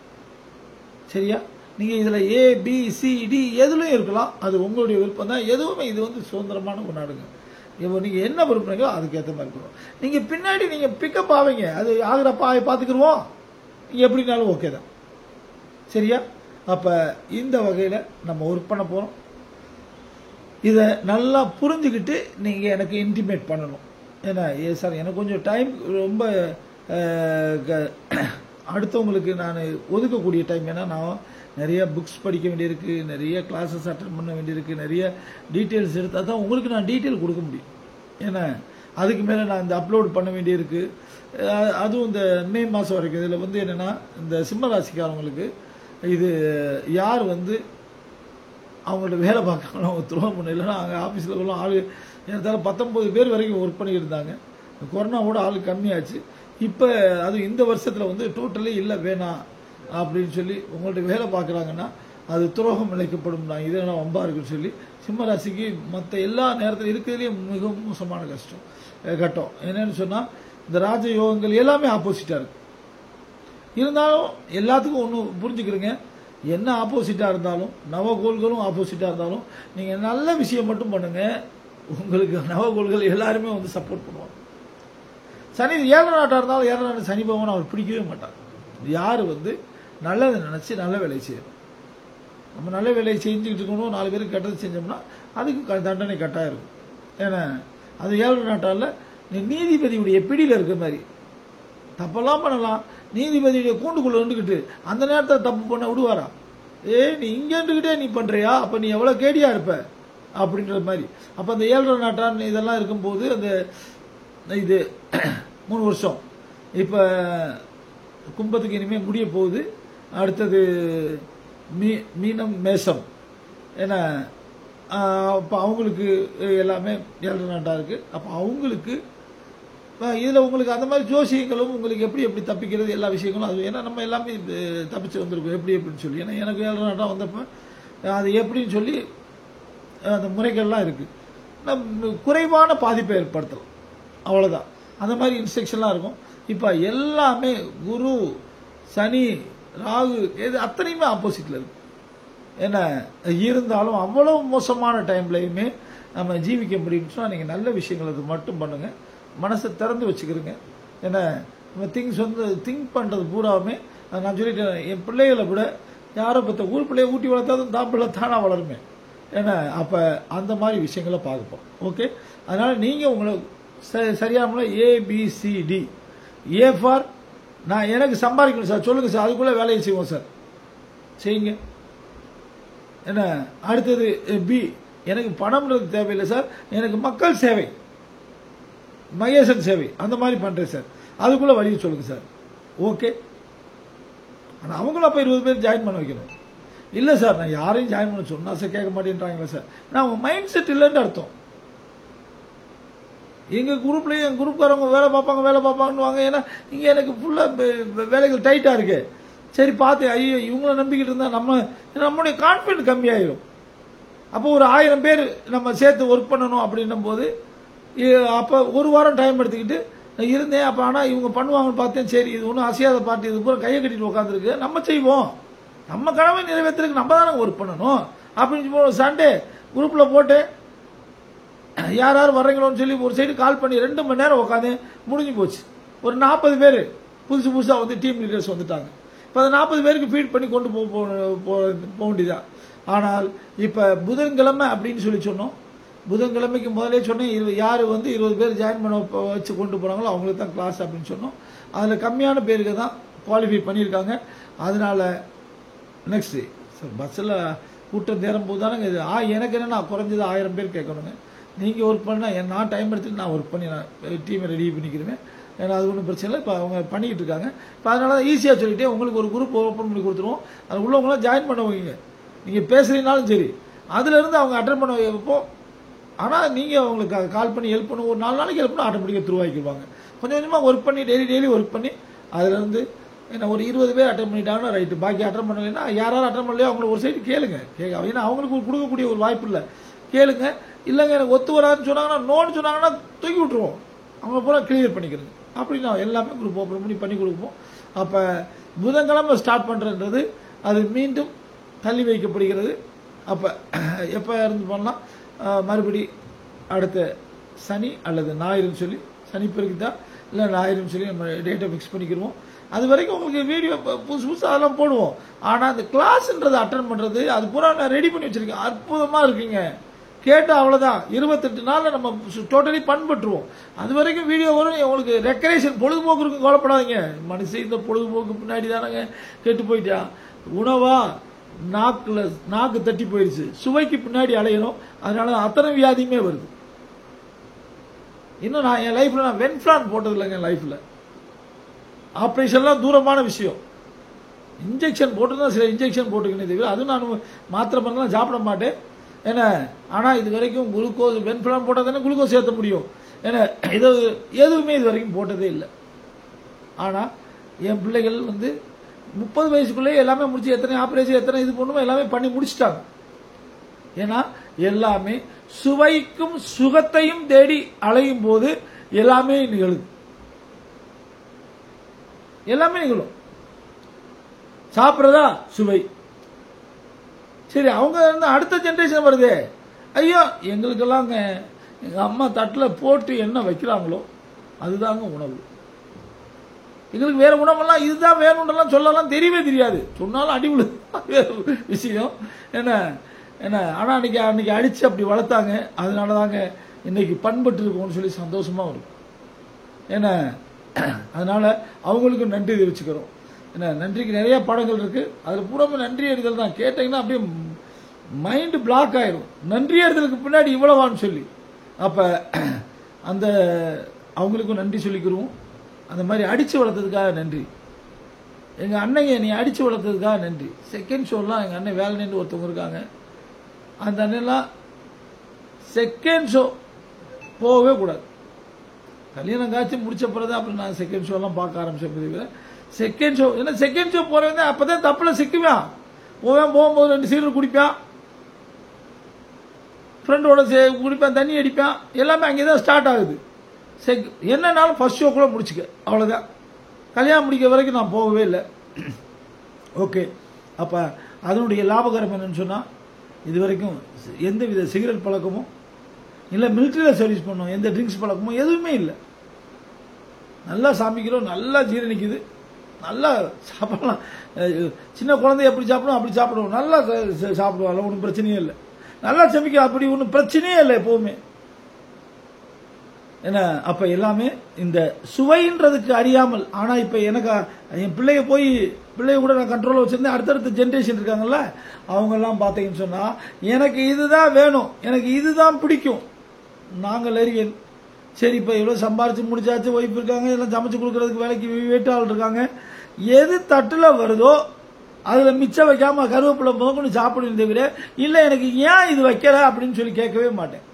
சரியா? நீங்கள் இதில் ஏ பி சி டி எதுலையும் இருக்கலாம், அது உங்களுடைய விருப்பம் தான். எதுவுமே இது வந்து சுதந்திரமான ஒரு நாடுங்க. இப்போ நீங்கள் என்ன விருப்பங்களோ அதுக்கேற்ற மாதிரி இருக்கணும். நீங்கள் பின்னாடி நீங்கள் பிக்கப் ஆவீங்க, அது ஆகிறப்ப பார்த்துக்கிடுவோம், நீங்கள் எப்படினாலும் ஓகே தான். சரியா? அப்போ இந்த வகையில் நம்ம ஒர்க் பண்ண போகிறோம். இதை நல்லா புரிஞ்சுக்கிட்டு நீங்கள் எனக்கு இன்டிமேட் பண்ணணும். ஏன்னா சார் எனக்கு கொஞ்சம் டைம் ரொம்ப அடுத்தவங்களுக்கு நான் ஒதுக்கக்கூடிய டைம். ஏன்னா நான் நிறைய புக்ஸ் படிக்க வேண்டியிருக்கு, நிறைய கிளாஸஸ் அட்டன் பண்ண வேண்டியிருக்கு, நிறைய டீட்டெயில்ஸ் எடுத்தால் தான் உங்களுக்கு நான் டீட்டெயில் கொடுக்க முடியும். ஏன்னா அதுக்கு மேலே நான் இந்த அப்லோட் பண்ண வேண்டியிருக்கு. அதுவும் இந்த மே மாதம் வரைக்கும். இதில் வந்து என்னென்னா இந்த சிம்ம ராசிக்காரவங்களுக்கு இது யார் வந்து அவங்கள்ட்ட வேலை பார்க்கணும், அவங்க துரோகம் பண்ண இல்லைன்னா அங்கே ஆஃபீஸில் உள்ள ஆள் ஏறத்தாலும் 19 பேர் வரைக்கும் ஒர்க் பண்ணிக்கிட்டு இருந்தாங்க. கொரோனாவோட ஆள் கம்மியாச்சு. இப்போ அது இந்த வருஷத்தில் வந்து டோட்டலி இல்லை வேணாம் அப்படின்னு சொல்லி உங்கள்ட்ட வேலை பார்க்குறாங்கன்னா அது துரோகம் இழைக்கப்படும். நான் இதெல்லாம் வம்பா இருக்குன்னு சொல்லி சிம்மராசிக்கு மற்ற எல்லா நேரத்தில் இருக்கிறதுலேயே மிகவும் மோசமான கட்டம் என்னன்னு சொன்னால் இந்த ராஜயோகங்கள் எல்லாமே ஆப்போசிட்டாக இருக்கு. இருந்தாலும் எல்லாத்துக்கும் ஒன்று புரிஞ்சுக்கிறீங்க, என்ன ஆப்போசிட்டாக இருந்தாலும் நவகோள்களும் ஆப்போசிட்டாக இருந்தாலும் நீங்கள் நல்ல விஷயம் மட்டும் பண்ணுங்க, உங்களுக்கு நவகோள்கள் எல்லாருமே வந்து சப்போர்ட் பண்ணுவாங்க. சனி 7 நாட்டாக இருந்தாலும் 7 நாட்டு சனி பகவான் அவர் பிடிக்கவே மாட்டார். யார் வந்து நல்லதை நினச்சி நல்ல வேலையை செய்யணும். நம்ம நல்ல வேலையை செஞ்சுக்கிட்டு இருக்கணும், 4 பேருக்கு கெட்டது செஞ்சோம்னா அதுக்கு தண்டனை கட்டாயம் இருக்கும். ஏன்னா அது 7 நாட்டால் நீதிபதியுடைய பிடியில் இருக்கிற மாதிரி தப்பெல்லாம் பண்ணலாம். நீதிபதியுடைய கூண்டுக்குள்ள இருந்துக்கிட்டு அந்த நேரத்தில் தப்பு பண்ண விடுவாரா? நீ இங்க இருந்துக்கிட்டே நீ பண்றியா, அப்ப நீ எவ்வளவு கேடியா இருப்ப அப்படின்ற மாதிரி. அப்ப அந்த 7 நாட்டான் இதெல்லாம் இருக்கும்போது அந்த இது 3 வருஷம் இப்ப கும்பத்துக்கு இனிமே முடிய போகுது. அடுத்தது மீனம் மேசம். ஏன்னா அப்போ அவங்களுக்கு எல்லாமே 7 நாட்டா இருக்கு. அப்போ அவங்களுக்கு இதில் உங்களுக்கு அந்த மாதிரி ஜோசியங்களும் உங்களுக்கு எப்படி தப்பிக்கிறது எல்லா விஷயங்களும் அது. ஏன்னா நம்ம எல்லாமே தப்பிச்சு வந்திருக்கோம் எப்படின்னு சொல்லி. ஏன்னா எனக்கு 7 நாட்டா வந்தப்போ அது எப்படின்னு சொல்லி அந்த முறைகள்லாம் இருக்கு. குறைவான பாதிப்பை ஏற்படுத்தலாம், அவ்வளோதான். அந்த மாதிரி இன்ஸ்ட்ரக்ஷன்லாம் இருக்கும். இப்போ எல்லாமே குரு, சனி, ராகு எது அத்தனையுமே ஆப்போசிட்ல இருக்கு. என்ன இருந்தாலும் அவ்வளவு மோசமான டைம்லையுமே நம்ம ஜீவிக்க முடியும்னு சொன்னால் நீங்கள் நல்ல விஷயங்கள் அது மட்டும் பண்ணுங்க. மனசை திறந்து வச்சுக்கிறீங்க. ஏன்னா நம்ம திங்க் பண்ணுறது பூராவுமே நான் சொல்லிட்டேன், என் பிள்ளைகளை விட யாரை பற்ற ஊர் பிள்ளைய ஊட்டி வளர்த்தாலும் தான் பிள்ளை தானா வளருமே. ஏன்னா அப்போ அந்த மாதிரி விஷயங்களை பார்ப்போம். ஓகே, அதனால நீங்கள் உங்களை சரியான ABCD. A ஃபார் நான் எனக்கு சம்பாதிக்கணும் சார், சொல்லுங்க சார், அதுக்குள்ள வேலையை செய்வோம் சார், செய்யுங்க. என்ன அடுத்தது B, எனக்கு பணம்ன்றது தேவையில்லை சார், எனக்கு மக்கள் சேவை, மகேசன் சேவை அந்த மாதிரி பண்றேன் சார், அதுக்குள்ள வழியை சொல்லுங்க சார். ஓகே, ஆனால் அவங்களும் அப்போ 20 பேர் ஜாயின் பண்ண வைக்கணும். இல்லை சார் நான் யாரையும் ஜாயின் பண்ண சொன்னா சார் கேட்க மாட்டேன்றாங்களே சார், நான் அவங்க மைண்ட் செட் இல்லைன்னு அர்த்தம். எங்க குரூப்லயே என் குரூப்காரவங்க வேலை பார்ப்பாங்கன்னு. ஏன்னா இங்க எனக்கு ஃபுல்லா வேலைகள் டைட்டா இருக்கு. சரி பார்த்து ஐயோ இவங்கள நம்பிக்கிட்டு இருந்தா நம்மளுடைய கான்பிடன்ஸ் கம்மியாயிரும். அப்போ ஒரு 1000 பேர் நம்ம சேர்த்து ஒர்க் பண்ணணும் அப்படின்னும் போது அப்போ ஒரு வாரம் டைம் எடுத்துக்கிட்டு இருந்தேன். அப்போ ஆனால் இவங்க பண்ணுவாங்கன்னு பார்த்தேன். சரி இது ஒன்றும் அசையாத பார்ட்டி, இது பூரா கையை கட்டிட்டு உட்காந்துருக்கு, நம்ம செய்வோம், நம்ம கடமை நிறைவேற்றுறதுக்கு நம்ம தானே ஒர்க் பண்ணணும் அப்படின்னு சண்டே குரூப்ல போட்டு யார் யார் வர்றீங்களோன்னு சொல்லி ஒரு சைடு கால் பண்ணி 2 மணி நேரம் உட்காந்து முடிஞ்சு போச்சு. ஒரு 40 பேர் புதுசா வந்து டீம் லீடர்ஸ் வந்துட்டாங்க. இப்போ அந்த 40 பேருக்கு ஃபீட் பண்ணி கொண்டு போக வேண்டியதான். ஆனால் இப்போ புதன்கிழமை அப்படின்னு சொல்லி சொன்னோம். புதன்கிழமைக்கு முதலே சொன்னேன், யார் வந்து 20 பேர் ஜாயின் பண்ண வச்சு கொண்டு போறாங்களோ அவங்களுக்கு தான் கிளாஸ் அப்படின்னு சொன்னோம். அதில் கம்மியான பேருக்கு தான் குவாலிஃபை பண்ணியிருக்காங்க. அதனால நெக்ஸ்ட் சார் பஸ்ஸில் கூட்டம் தேரும் போது தானே இது எனக்கு என்ன குறைஞ்சது 1000 பேர் கேட்கணுங்க. நீங்கள் ஒர்க் பண்ணால் நான் டைம் எடுத்துட்டு நான் ஒர்க் பண்ணி நான் டீமை ரெடி பண்ணிக்கிறேன். ஏன்னா அது ஒன்றும் பிரச்சனை இல்லை. இப்போ அவங்க பண்ணிக்கிட்டு இருக்காங்க. இப்போ அதனால தான் ஈஸியாக சொல்லிட்டு உங்களுக்கு ஒரு குரூப் ஓப்பன் பண்ணி கொடுத்துருவோம். அது உள்ளவங்களாம் ஜாயின் பண்ண வைங்க. நீங்கள் பேசுறீங்கனாலும் சரி, அதுலேருந்து அவங்க அட்டன் பண்ண வைப்போ. ஆனால் நீங்கள் அவங்களுக்கு கால் பண்ணி ஹெல்ப் பண்ணுவோம். ஒரு 4 நாளைக்கு ஹெல்ப் பண்ணி ஆட்டோமேட்டிக்காக த்ரூ ஆகிக்குவாங்க. கொஞ்சம் கொஞ்சமாக ஒர்க் பண்ணி டெய்லி ஒர்க் பண்ணி அதுலேருந்து என்ன ஒரு 20 பேர் அட்டன் பண்ணிட்டாங்கன்னா ரைட்டு, பாக்கி அட்டன் பண்ணலைன்னா யாராவது அட்டன் பண்ணலையோ அவங்களுக்கு ஒரு சைடு கேளுங்க. ஏன்னா அவங்களுக்கு கொடுக்கக்கூடிய ஒரு வாய்ப்பு இல்லை, கேளுங்க. இல்லைங்க எனக்கு ஒத்து வராதுன்னு சொன்னாங்கன்னா, நோன்னு சொன்னாங்கன்னா தூக்கி விட்டுருவோம், அவங்க பூரா கிளியர் பண்ணிக்கிறது. அப்படி நான் எல்லாமே குரூப் ஓப்பன் பண்ணி கொடுப்போம். அப்போ புதன்கிழமை ஸ்டார்ட் பண்ணுறது அது மீண்டும் தள்ளி வைக்கப்படுகிறது. அப்போ எப்போ இருந்து பண்ணலாம், மறுபடி அடுத்த சனி அல்லது ஞாயிறுன்னு சொல்லி, சனி பிறகு தான் இல்லை ஞாயிறுன்னு சொல்லி நம்ம டேட்டை ஃபிக்ஸ் பண்ணிக்கிடுவோம். அது வரைக்கும் உங்களுக்கு வீடியோ புதுசு அதெல்லாம் போடுவோம். ஆனால் அந்த கிளாஸ்ன்றது அட்டன் பண்ணுறது அது பூரா நான் ரெடி பண்ணி வச்சிருக்கேன். அற்புதமாக இருக்குங்க. கேட்டால் அவ்வளோதான், 28 நாளில் நம்ம டோட்டலி பண்பட்டுருவோம். அது வரைக்கும் வீடியோ வரும். உங்களுக்கு ரெக்கரேஷன் பொழுதுபோக்கு இருக்கும், கவலைப்படாதீங்க. மனுஷன் இந்த பொழுதுபோக்கு பின்னாடி தானங்க கெட்டு போயிட்டா. உணவா நாக்கு தட்டி போயிடுச்சு, சுவைக்கு பின்னாடி அலையணும். அதனால அத்தனை வியாதியுமே வருது. இன்னும் நான் என் லைஃப்ல நான் வென்ஃபிளான் போட்டது இல்லைங்க. என் லைஃப்ல ஆப்ரேஷன்லாம் தூரமான விஷயம். இன்ஜெக்ஷன் போட்டுதான் சில இன்ஜெக்ஷன் போட்டுக்கினே தவிர அதுவும் நான் மாத்திரை பண்ணலாம் சாப்பிட மாட்டேன். ஏன்னா ஆனால் இது வரைக்கும் குளுக்கோஸ் வென்ஃபிளான் போட்டால் தானே குளுக்கோஸ் ஏற்ற முடியும். ஏன்னா எதுவுமே இது வரைக்கும் போட்டதே இல்லை. ஆனால் என் பிள்ளைகள் வந்து 30 வயசுக்குள்ளேயே எல்லாமே முடிச்சு எத்தனை ஆப்ரேஷன் எத்தனை இது பண்ணுமோ எல்லாமே பண்ணி முடிச்சிட்டாங்க. ஏன்னா எல்லாமே சுவைக்கும் சுகத்தையும் தேடி அலையும் போது எல்லாமே நிகழும். எல்லாமே நிகழும். சாப்பிட்றதா சுவை. சரி, அவங்க வந்து அடுத்த ஜென்ரேஷன் வருது. ஐயோ எங்களுக்கெல்லாம் எங்க அம்மா தட்டில் போட்டு என்ன வைக்கிறாங்களோ அதுதாங்க உணவு. எங்களுக்கு வேற உணவெல்லாம் இதுதான் வேணும்லாம் சொல்லலாம் தெரியவே தெரியாது. சொன்னாலும் அடி விழு விஷயம். என்ன ஆனா அன்னைக்கு அடிச்சு அப்படி வளர்த்தாங்க. அதனாலதாங்க இன்னைக்கு பண்பட்டு இருக்கோம்னு சொல்லி சந்தோஷமா இருக்கும். ஏன்னா அதனால அவங்களுக்கு நன்றி தெரிவிச்சுக்கிறோம். ஏன்னா நன்றிக்கு நிறைய பாடங்கள் இருக்கு. அதுல பூராமே நன்றி அறிதல் தான். கேட்டீங்கன்னா அப்படியே மைண்ட் பிளாக் ஆயிரும். நன்றி அறிதலுக்கு பின்னாடி இவ்வளவான்னு சொல்லி. அப்ப அந்த அவங்களுக்கும் நன்றி சொல்லிக்கிறோம். அந்த மாதிரி அடிச்சு வளர்த்ததுக்காக நன்றி. எங்க அண்ணங்க நீ அடிச்சு வளர்த்ததுக்காக நன்றி. செகண்ட் ஷோலாம் எங்க அண்ணன் வேலை நின்று ஒருத்தவங்க இருக்காங்க. அந்த அண்ணெல்லாம் செகண்ட் ஷோ போகவே கூடாது. கல்யாணம் காட்சி முடிச்ச பிறகு அப்புறம் நான் செகண்ட் ஷோ எல்லாம் பார்க்க ஆரம்பிச்சேன். செகண்ட் ஷோ ஏன்னா செகண்ட் ஷோ போறவங்க அப்பதான் தப்புல சிக்குவான். போகும்போது 2 சீரர் குடிப்பான், ஃப்ரெண்டோட குடிப்பான், தண்ணி அடிப்பான், எல்லாமே அங்கேதான் ஸ்டார்ட் ஆகுது. என்னன்னாலும் ஃபர்ஸ்ட் ஷோக்குள்ள முடிச்சுக்க, அவ்வளோதான். கல்யாணம் முடிக்க வரைக்கும் நான் போகவே இல்லை. ஓகே, அப்போ அதனுடைய லாபகரம் என்னன்னு சொன்னால், இது வரைக்கும் எந்தவித சிகரெட் பழக்கமும் இல்லை, மிலிட்ரியில் சர்வீஸ் பண்ணோம், எந்த ட்ரிங்க்ஸ் பழக்கமும் எதுவுமே இல்லை. நல்லா சமைக்கிறோம், நல்லா ஜீரணிக்குது, நல்லா சாப்பிடலாம். சின்ன குழந்தை எப்படி சாப்பிடும் அப்படி சாப்பிடுவோம், நல்லா சாப்பிடுவோம், அதில் ஒன்றும் பிரச்சனையே இல்லை. நல்லா சமைக்க அப்படி ஒன்றும் பிரச்சனையே இல்லை எப்போவுமே. என்ன அப்ப எல்லாமே இந்த சுவைன்றதுக்கு அறியாமல். ஆனா இப்ப எனக்கு என் பிள்ளைய கூட நான் கண்ட்ரோல் வச்சிருந்தேன். அடுத்தடுத்த ஜென்ரேஷன் இருக்காங்கல்ல, அவங்க எல்லாம் பாத்தீங்கன்னு சொன்னா எனக்கு இதுதான் வேணும், எனக்கு இதுதான் பிடிக்கும். நாங்கள் அறியன் சரி, இப்ப இவ்வளவு சம்பாரிச்சு முடிச்சாச்சு, ஒய்ஃப் இருக்காங்க, எல்லாம் சமைச்சு கொடுக்கறதுக்கு வேலைக்கு வீட்டாள் இருக்காங்க. எது தட்டுல வருதோ அதுல மிச்சம் வைக்காம கருவேப்பிலை முதற்கொண்டு சாப்பிடுன்னு தவிர, இல்ல எனக்கு ஏன் இது வைக்கல அப்படின்னு சொல்லி கேட்கவே மாட்டேன்.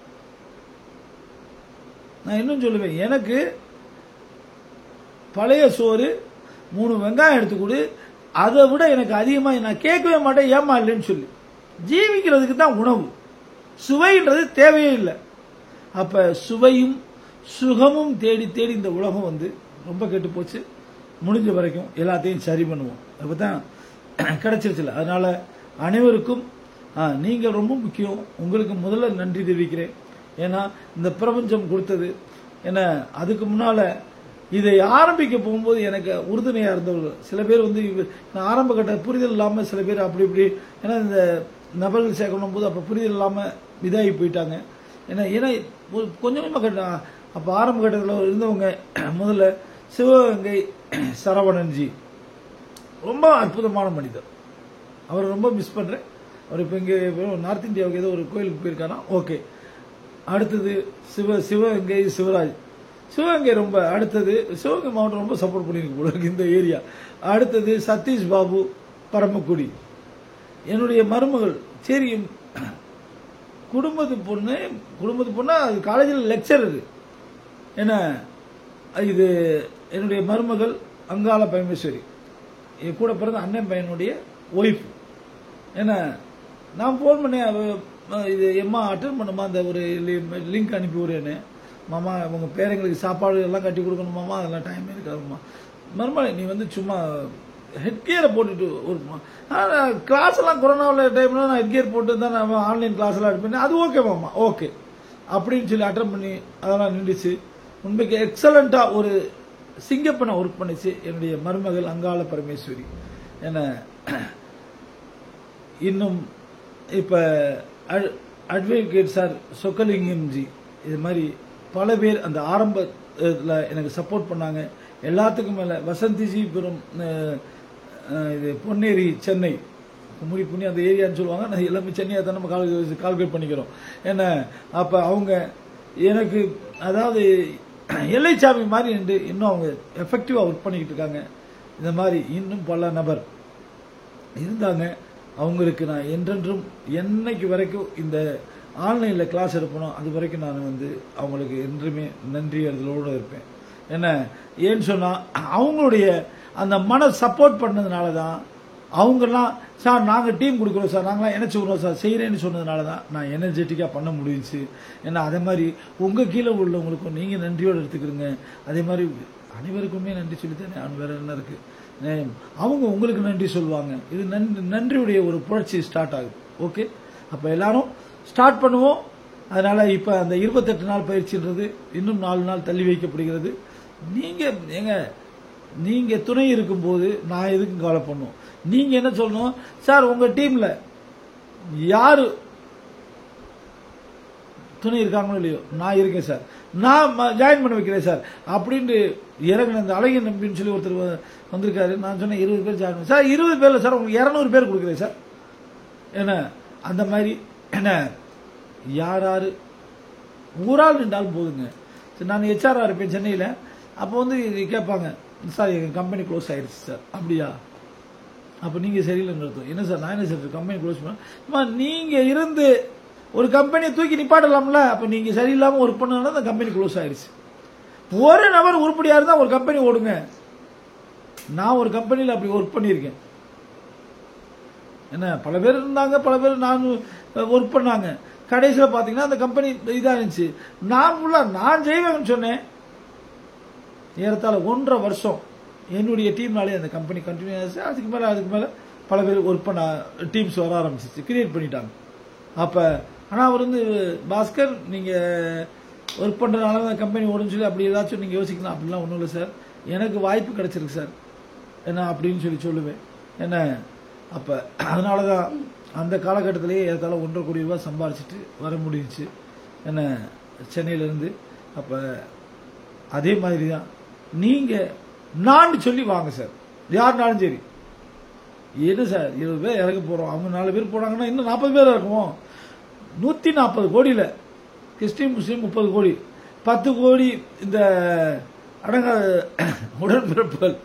நான் இன்னும் சொல்லுவேன், எனக்கு பழைய சோறு 3 வெங்காயம் எடுத்து கொடு, அதை விட எனக்கு அதிகமாக நான் கேட்கவே மாட்டேன், ஏமா இல்லைன்னு சொல்லி. ஜீவிக்கிறதுக்கு தான் உணவு, சுவைன்றது தேவையே இல்லை. அப்ப சுவையும் சுகமும் தேடி தேடி இந்த உலகம் ரொம்ப கெட்டு போச்சு. முடிஞ்ச வரைக்கும் எல்லாத்தையும் சரி பண்ணுவோம், அப்பதான் கிடைச்சிருச்சுல. அதனால அனைவருக்கும் நீங்கள் ரொம்ப முக்கியம். உங்களுக்கு முதல்ல நன்றி தெரிவிக்கிறேன். ஏன்னா இந்த பிரபஞ்சம் கொடுத்தது ஏன்னா, அதுக்கு முன்னால இதை ஆரம்பிக்க போகும்போது எனக்கு உறுதுணையா இருந்தவர்கள் சில பேர் ஆரம்ப கட்ட புரிதல் இல்லாம சில பேர் அப்படி இப்படி, ஏன்னா இந்த நபர்கள் சேர்க்கணும் போது அப்ப புரிதல் இல்லாம இதாகி போயிட்டாங்க. ஏன்னா கொஞ்சம் கொஞ்சமா கட்ட அப்ப ஆரம்ப கட்டத்தில் இருந்தவங்க முதல்ல சிவகங்கை சரவணன்ஜி ரொம்ப அற்புதமான மனிதர். அவரை ரொம்ப மிஸ் பண்றேன். அவர் இப்ப இங்க நார்த் இந்தியாவுக்கு ஏதோ ஒரு கோயிலுக்கு போயிருக்காரா. ஓகே, அடுத்தது சிவகங்கை சிவராஜ். சிவகங்கை ரொம்ப அடுத்தது சிவகங்கை மாவட்டம் ரொம்ப சப்போர்ட் பண்ணிருக்கு போல இருக்கு இந்த ஏரியா. அடுத்தது சதீஷ் பாபு பரமக்குடி. என்னுடைய மருமகள் சரி, குடும்பத்து பொண்ணு அது காலேஜில் லெக்சரர். என்ன இது என்னுடைய மருமகள் அங்காள பரமேஸ்வரி, என் கூட பிறந்த அண்ணன் பையனுடைய ஒய்ஃப். என்ன நான் போன் பண்ணேன், இது எம்மா அட்டன் பண்ணுமா, அந்த ஒரு லிங்க் அனுப்பி விடுறேன்னு. மாமா உங்க பேரங்களுக்கு சாப்பாடு எல்லாம் கட்டி கொடுக்கணுமாமா, அதெல்லாம் டைம் இருக்காதுமா. மறுமலை நீ சும்மா ஹெட்கியரை போட்டுட்டு ஒரு கிளாஸ் எல்லாம் கொரோனாவில் டைம்ல நான் ஹெட்கியர் போட்டு தான் நான் ஆன்லைன் கிளாஸ் எல்லாம் எடுப்பேன். அது ஓகே மாமா, ஓகே அப்படின்னு சொல்லி அட்டன் பண்ணி அதெல்லாம் நின்றுச்சு. உண்மைக்கு எக்ஸலண்டா ஒரு சிங்கப்பனை ஒர்க் பண்ணிச்சு என்னுடைய மருமகள் அங்காள பரமேஸ்வரி. என்ன இன்னும் இப்ப அட்வொகேட் சார் சொக்கலிங்கம்ஜி, இது மாதிரி பல பேர் அந்த ஆரம்பத்தில் எனக்கு சப்போர்ட் பண்ணாங்க. எல்லாத்துக்கும் மேல வசந்திஜி பெரும் இது பொன்னேரி சென்னை முடி புண்ணி அந்த ஏரியான்னு சொல்லுவாங்க, எல்லாமே சென்னையா தான் நம்ம கால்குலேட் பண்ணிக்கிறோம். என்ன அப்ப அவங்க எனக்கு அதாவது எல்லைச்சாமி மாதிரி இன்னும் அவங்க எஃபெக்டிவா ஒர்க் பண்ணிக்கிட்டு இருக்காங்க. இந்த மாதிரி இன்னும் பல நபர் இருந்தாங்க. அவங்களுக்கு நான் என்றென்றும் என்னைக்கு வரைக்கும் இந்த ஆன்லைன்ல கிளாஸ் எடுப்பணும் அது வரைக்கும் நான் அவங்களுக்கு என்றுமே நன்றி அறிதலோடு இருப்பேன். என்ன ஏன்னு சொன்னா அவங்களுடைய அந்த மன சப்போர்ட் பண்ணதுனால தான் அவங்கெல்லாம் சார் நாங்கள் டீம் கொடுக்குறோம் சார், நாங்களாம் இணைச்சு விடுறோம் சார் செய்கிறேன்னு சொன்னதுனால தான் நான் எனர்ஜெட்டிக்காக பண்ண முடிஞ்சுச்சு. ஏன்னா அதே மாதிரி உங்கள் கீழே உள்ளவங்களுக்கும் நீங்கள் நன்றியோடு எடுத்துக்கிறீங்க. அதே மாதிரி அனைவருக்குமே நன்றி சொல்லித்தானே அவன் வேற என்ன இருக்கு, அவங்க உங்களுக்கு நன்றி சொல்லுவாங்க. இது நன்றியுடைய ஒரு புரட்சி ஸ்டார்ட் ஆகுது. ஓகே, அப்போ எல்லாரும் ஸ்டார்ட் பண்ணுவோம். அதனால இப்போ அந்த 28 நாள் பயிற்சின்றது இன்னும் 4 நாள் தள்ளி வைக்கப்படுகிறது. நீங்க துணை இருக்கும்போது நான் எதுக்கும் கவலை பண்ணுவோம். நீங்க என்ன சொல்லணும் சார், உங்க டீம்ல யாரு துணை இருக்காங்களோ இல்லையோ நான் இருக்கேன் சார், நான் ஜாயின் பண்ண வைக்கிறேன் சார் அப்படின்னு இறங்கின அந்த அழகிய நம்பின்னு சொல்லி ஒருத்தர் வந்திருக்காரு. நான் சொன்னேன் 20 பேர் ஜாயின் பண்ண சார், 20 பேர்ல சார் உங்களுக்கு 200 பேர் கொடுக்குறேன் சார். என்ன அந்த மாதிரி என்ன யாராரு ஊரால் நின்றாலும் போதுங்க. நான் ஹெச்ஆரா இருப்பேன் சென்னையில். அப்போ கேட்பாங்க சார் எங்கள் கம்பெனி க்ளோஸ் ஆயிடுச்சு சார். அப்படியா, அப்போ நீங்கள் சரியில்லைன்னு அர்த்தம். என்ன சார் நான் என்ன சார் கம்பெனி க்ளோஸ் பண்ண, நீங்கள் இருந்து ஒரு கம்பெனியை தூக்கி நிப்பாட்டலாம்ல. அப்போ நீங்கள் சரியில்லாமல் ஒர்க் பண்ணனால அந்த கம்பெனி க்ளோஸ் ஆயிடுச்சு. ஒரு நபர் உருப்படியா இருந்தா ஒரு கம்பெனி ஓடுங்க. நான் ஒரு கம்பெனியில் அப்படி ஒர்க் பண்ணியிருக்கேன். என்ன பல பேர் இருந்தாங்க, பல பேர் நான் ஒர்க் பண்ணாங்க. கடைசியில் பார்த்தீங்கன்னா அந்த கம்பெனி இதாக இருந்துச்சு. நான் செய்வேன்னு சொன்னேன், ஏறத்தாழ 1.5 வருஷம் என்னுடைய டீம்னாலே அந்த கம்பெனி கண்டினியூ ஆச்சு. அதுக்கு மேல பல பேர் ஒர்க் பண்ண டீம்ஸ் வர ஆரம்பிச்சிச்சு, கிரியேட் பண்ணிட்டாங்க. அப்ப ஆனா அவர் வந்து பாஸ்கர் நீங்க ஒர்க் பண்றதுனால தான் கம்பெனி ஓடுன்னு சொல்லி அப்படி ஏதாச்சும் நீங்க யோசிக்கலாம். அப்படிலாம் ஒன்றும் இல்லை சார், எனக்கு வாய்ப்பு கிடைச்சிருக்கு சார் என்ன அப்படின்னு சொல்லுவேன். என்ன அப்ப அதனாலதான் அந்த காலகட்டத்திலேயே ஏறத்தாழ 1.5 கோடி ரூபாய் சம்பாரிச்சிட்டு வர முடிஞ்சிச்சு என்ன சென்னையில இருந்து. அப்ப அதே மாதிரி தான் நீங்க நான் சொல்லி வாங்க சார், யாருனாலும் சரி. என்ன சார் 20 பேர் இறக்க போறோம், அவங்க 4 பேர் போனாங்கன்னா இன்னும் 40 பேர் இருக்குவோம். 140 கோடியில கிறிஸ்டின் முஸ்லீம் 30 கோடி, 10 கோடி இந்த அடங்காத உடன்பிறப்புகள்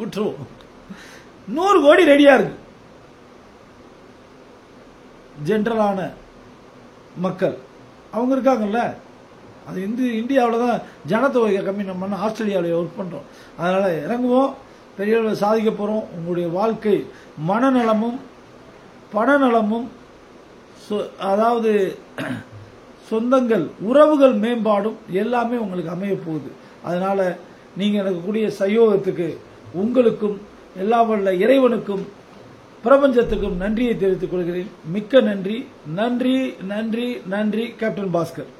ஊற்றுவோம். 100 கோடி ரெடியா இருக்கு. ஜென்ரலான மக்கள் அவங்க இருக்காங்கல்ல, அது இந்தியாவில் தான் ஜனத்தொகை கம்மி. நம்ம ஆஸ்திரேலியாவில் ஒர்க் பண்றோம், அதனால இறங்குவோம், பெரிய அளவில் சாதிக்க போறோம். உங்களுடைய வாழ்க்கை மனநலமும் பணநலமும் அதாவது சொந்தங்கள் உறவுகள் மேம்பாடும் எல்லாமே உங்களுக்கு அமைய போகுது. அதனால நீங்க எனக்கு கூடிய சயோகத்துக்கு உங்களுக்கும் எல்லா வல்ல இறைவனுக்கும் பிரபஞ்சத்துக்கும் நன்றியை தெரிவித்துக் கொள்கிறேன். மிக்க நன்றி, நன்றி, நன்றி, நன்றி. கேப்டன் பாஸ்கர்.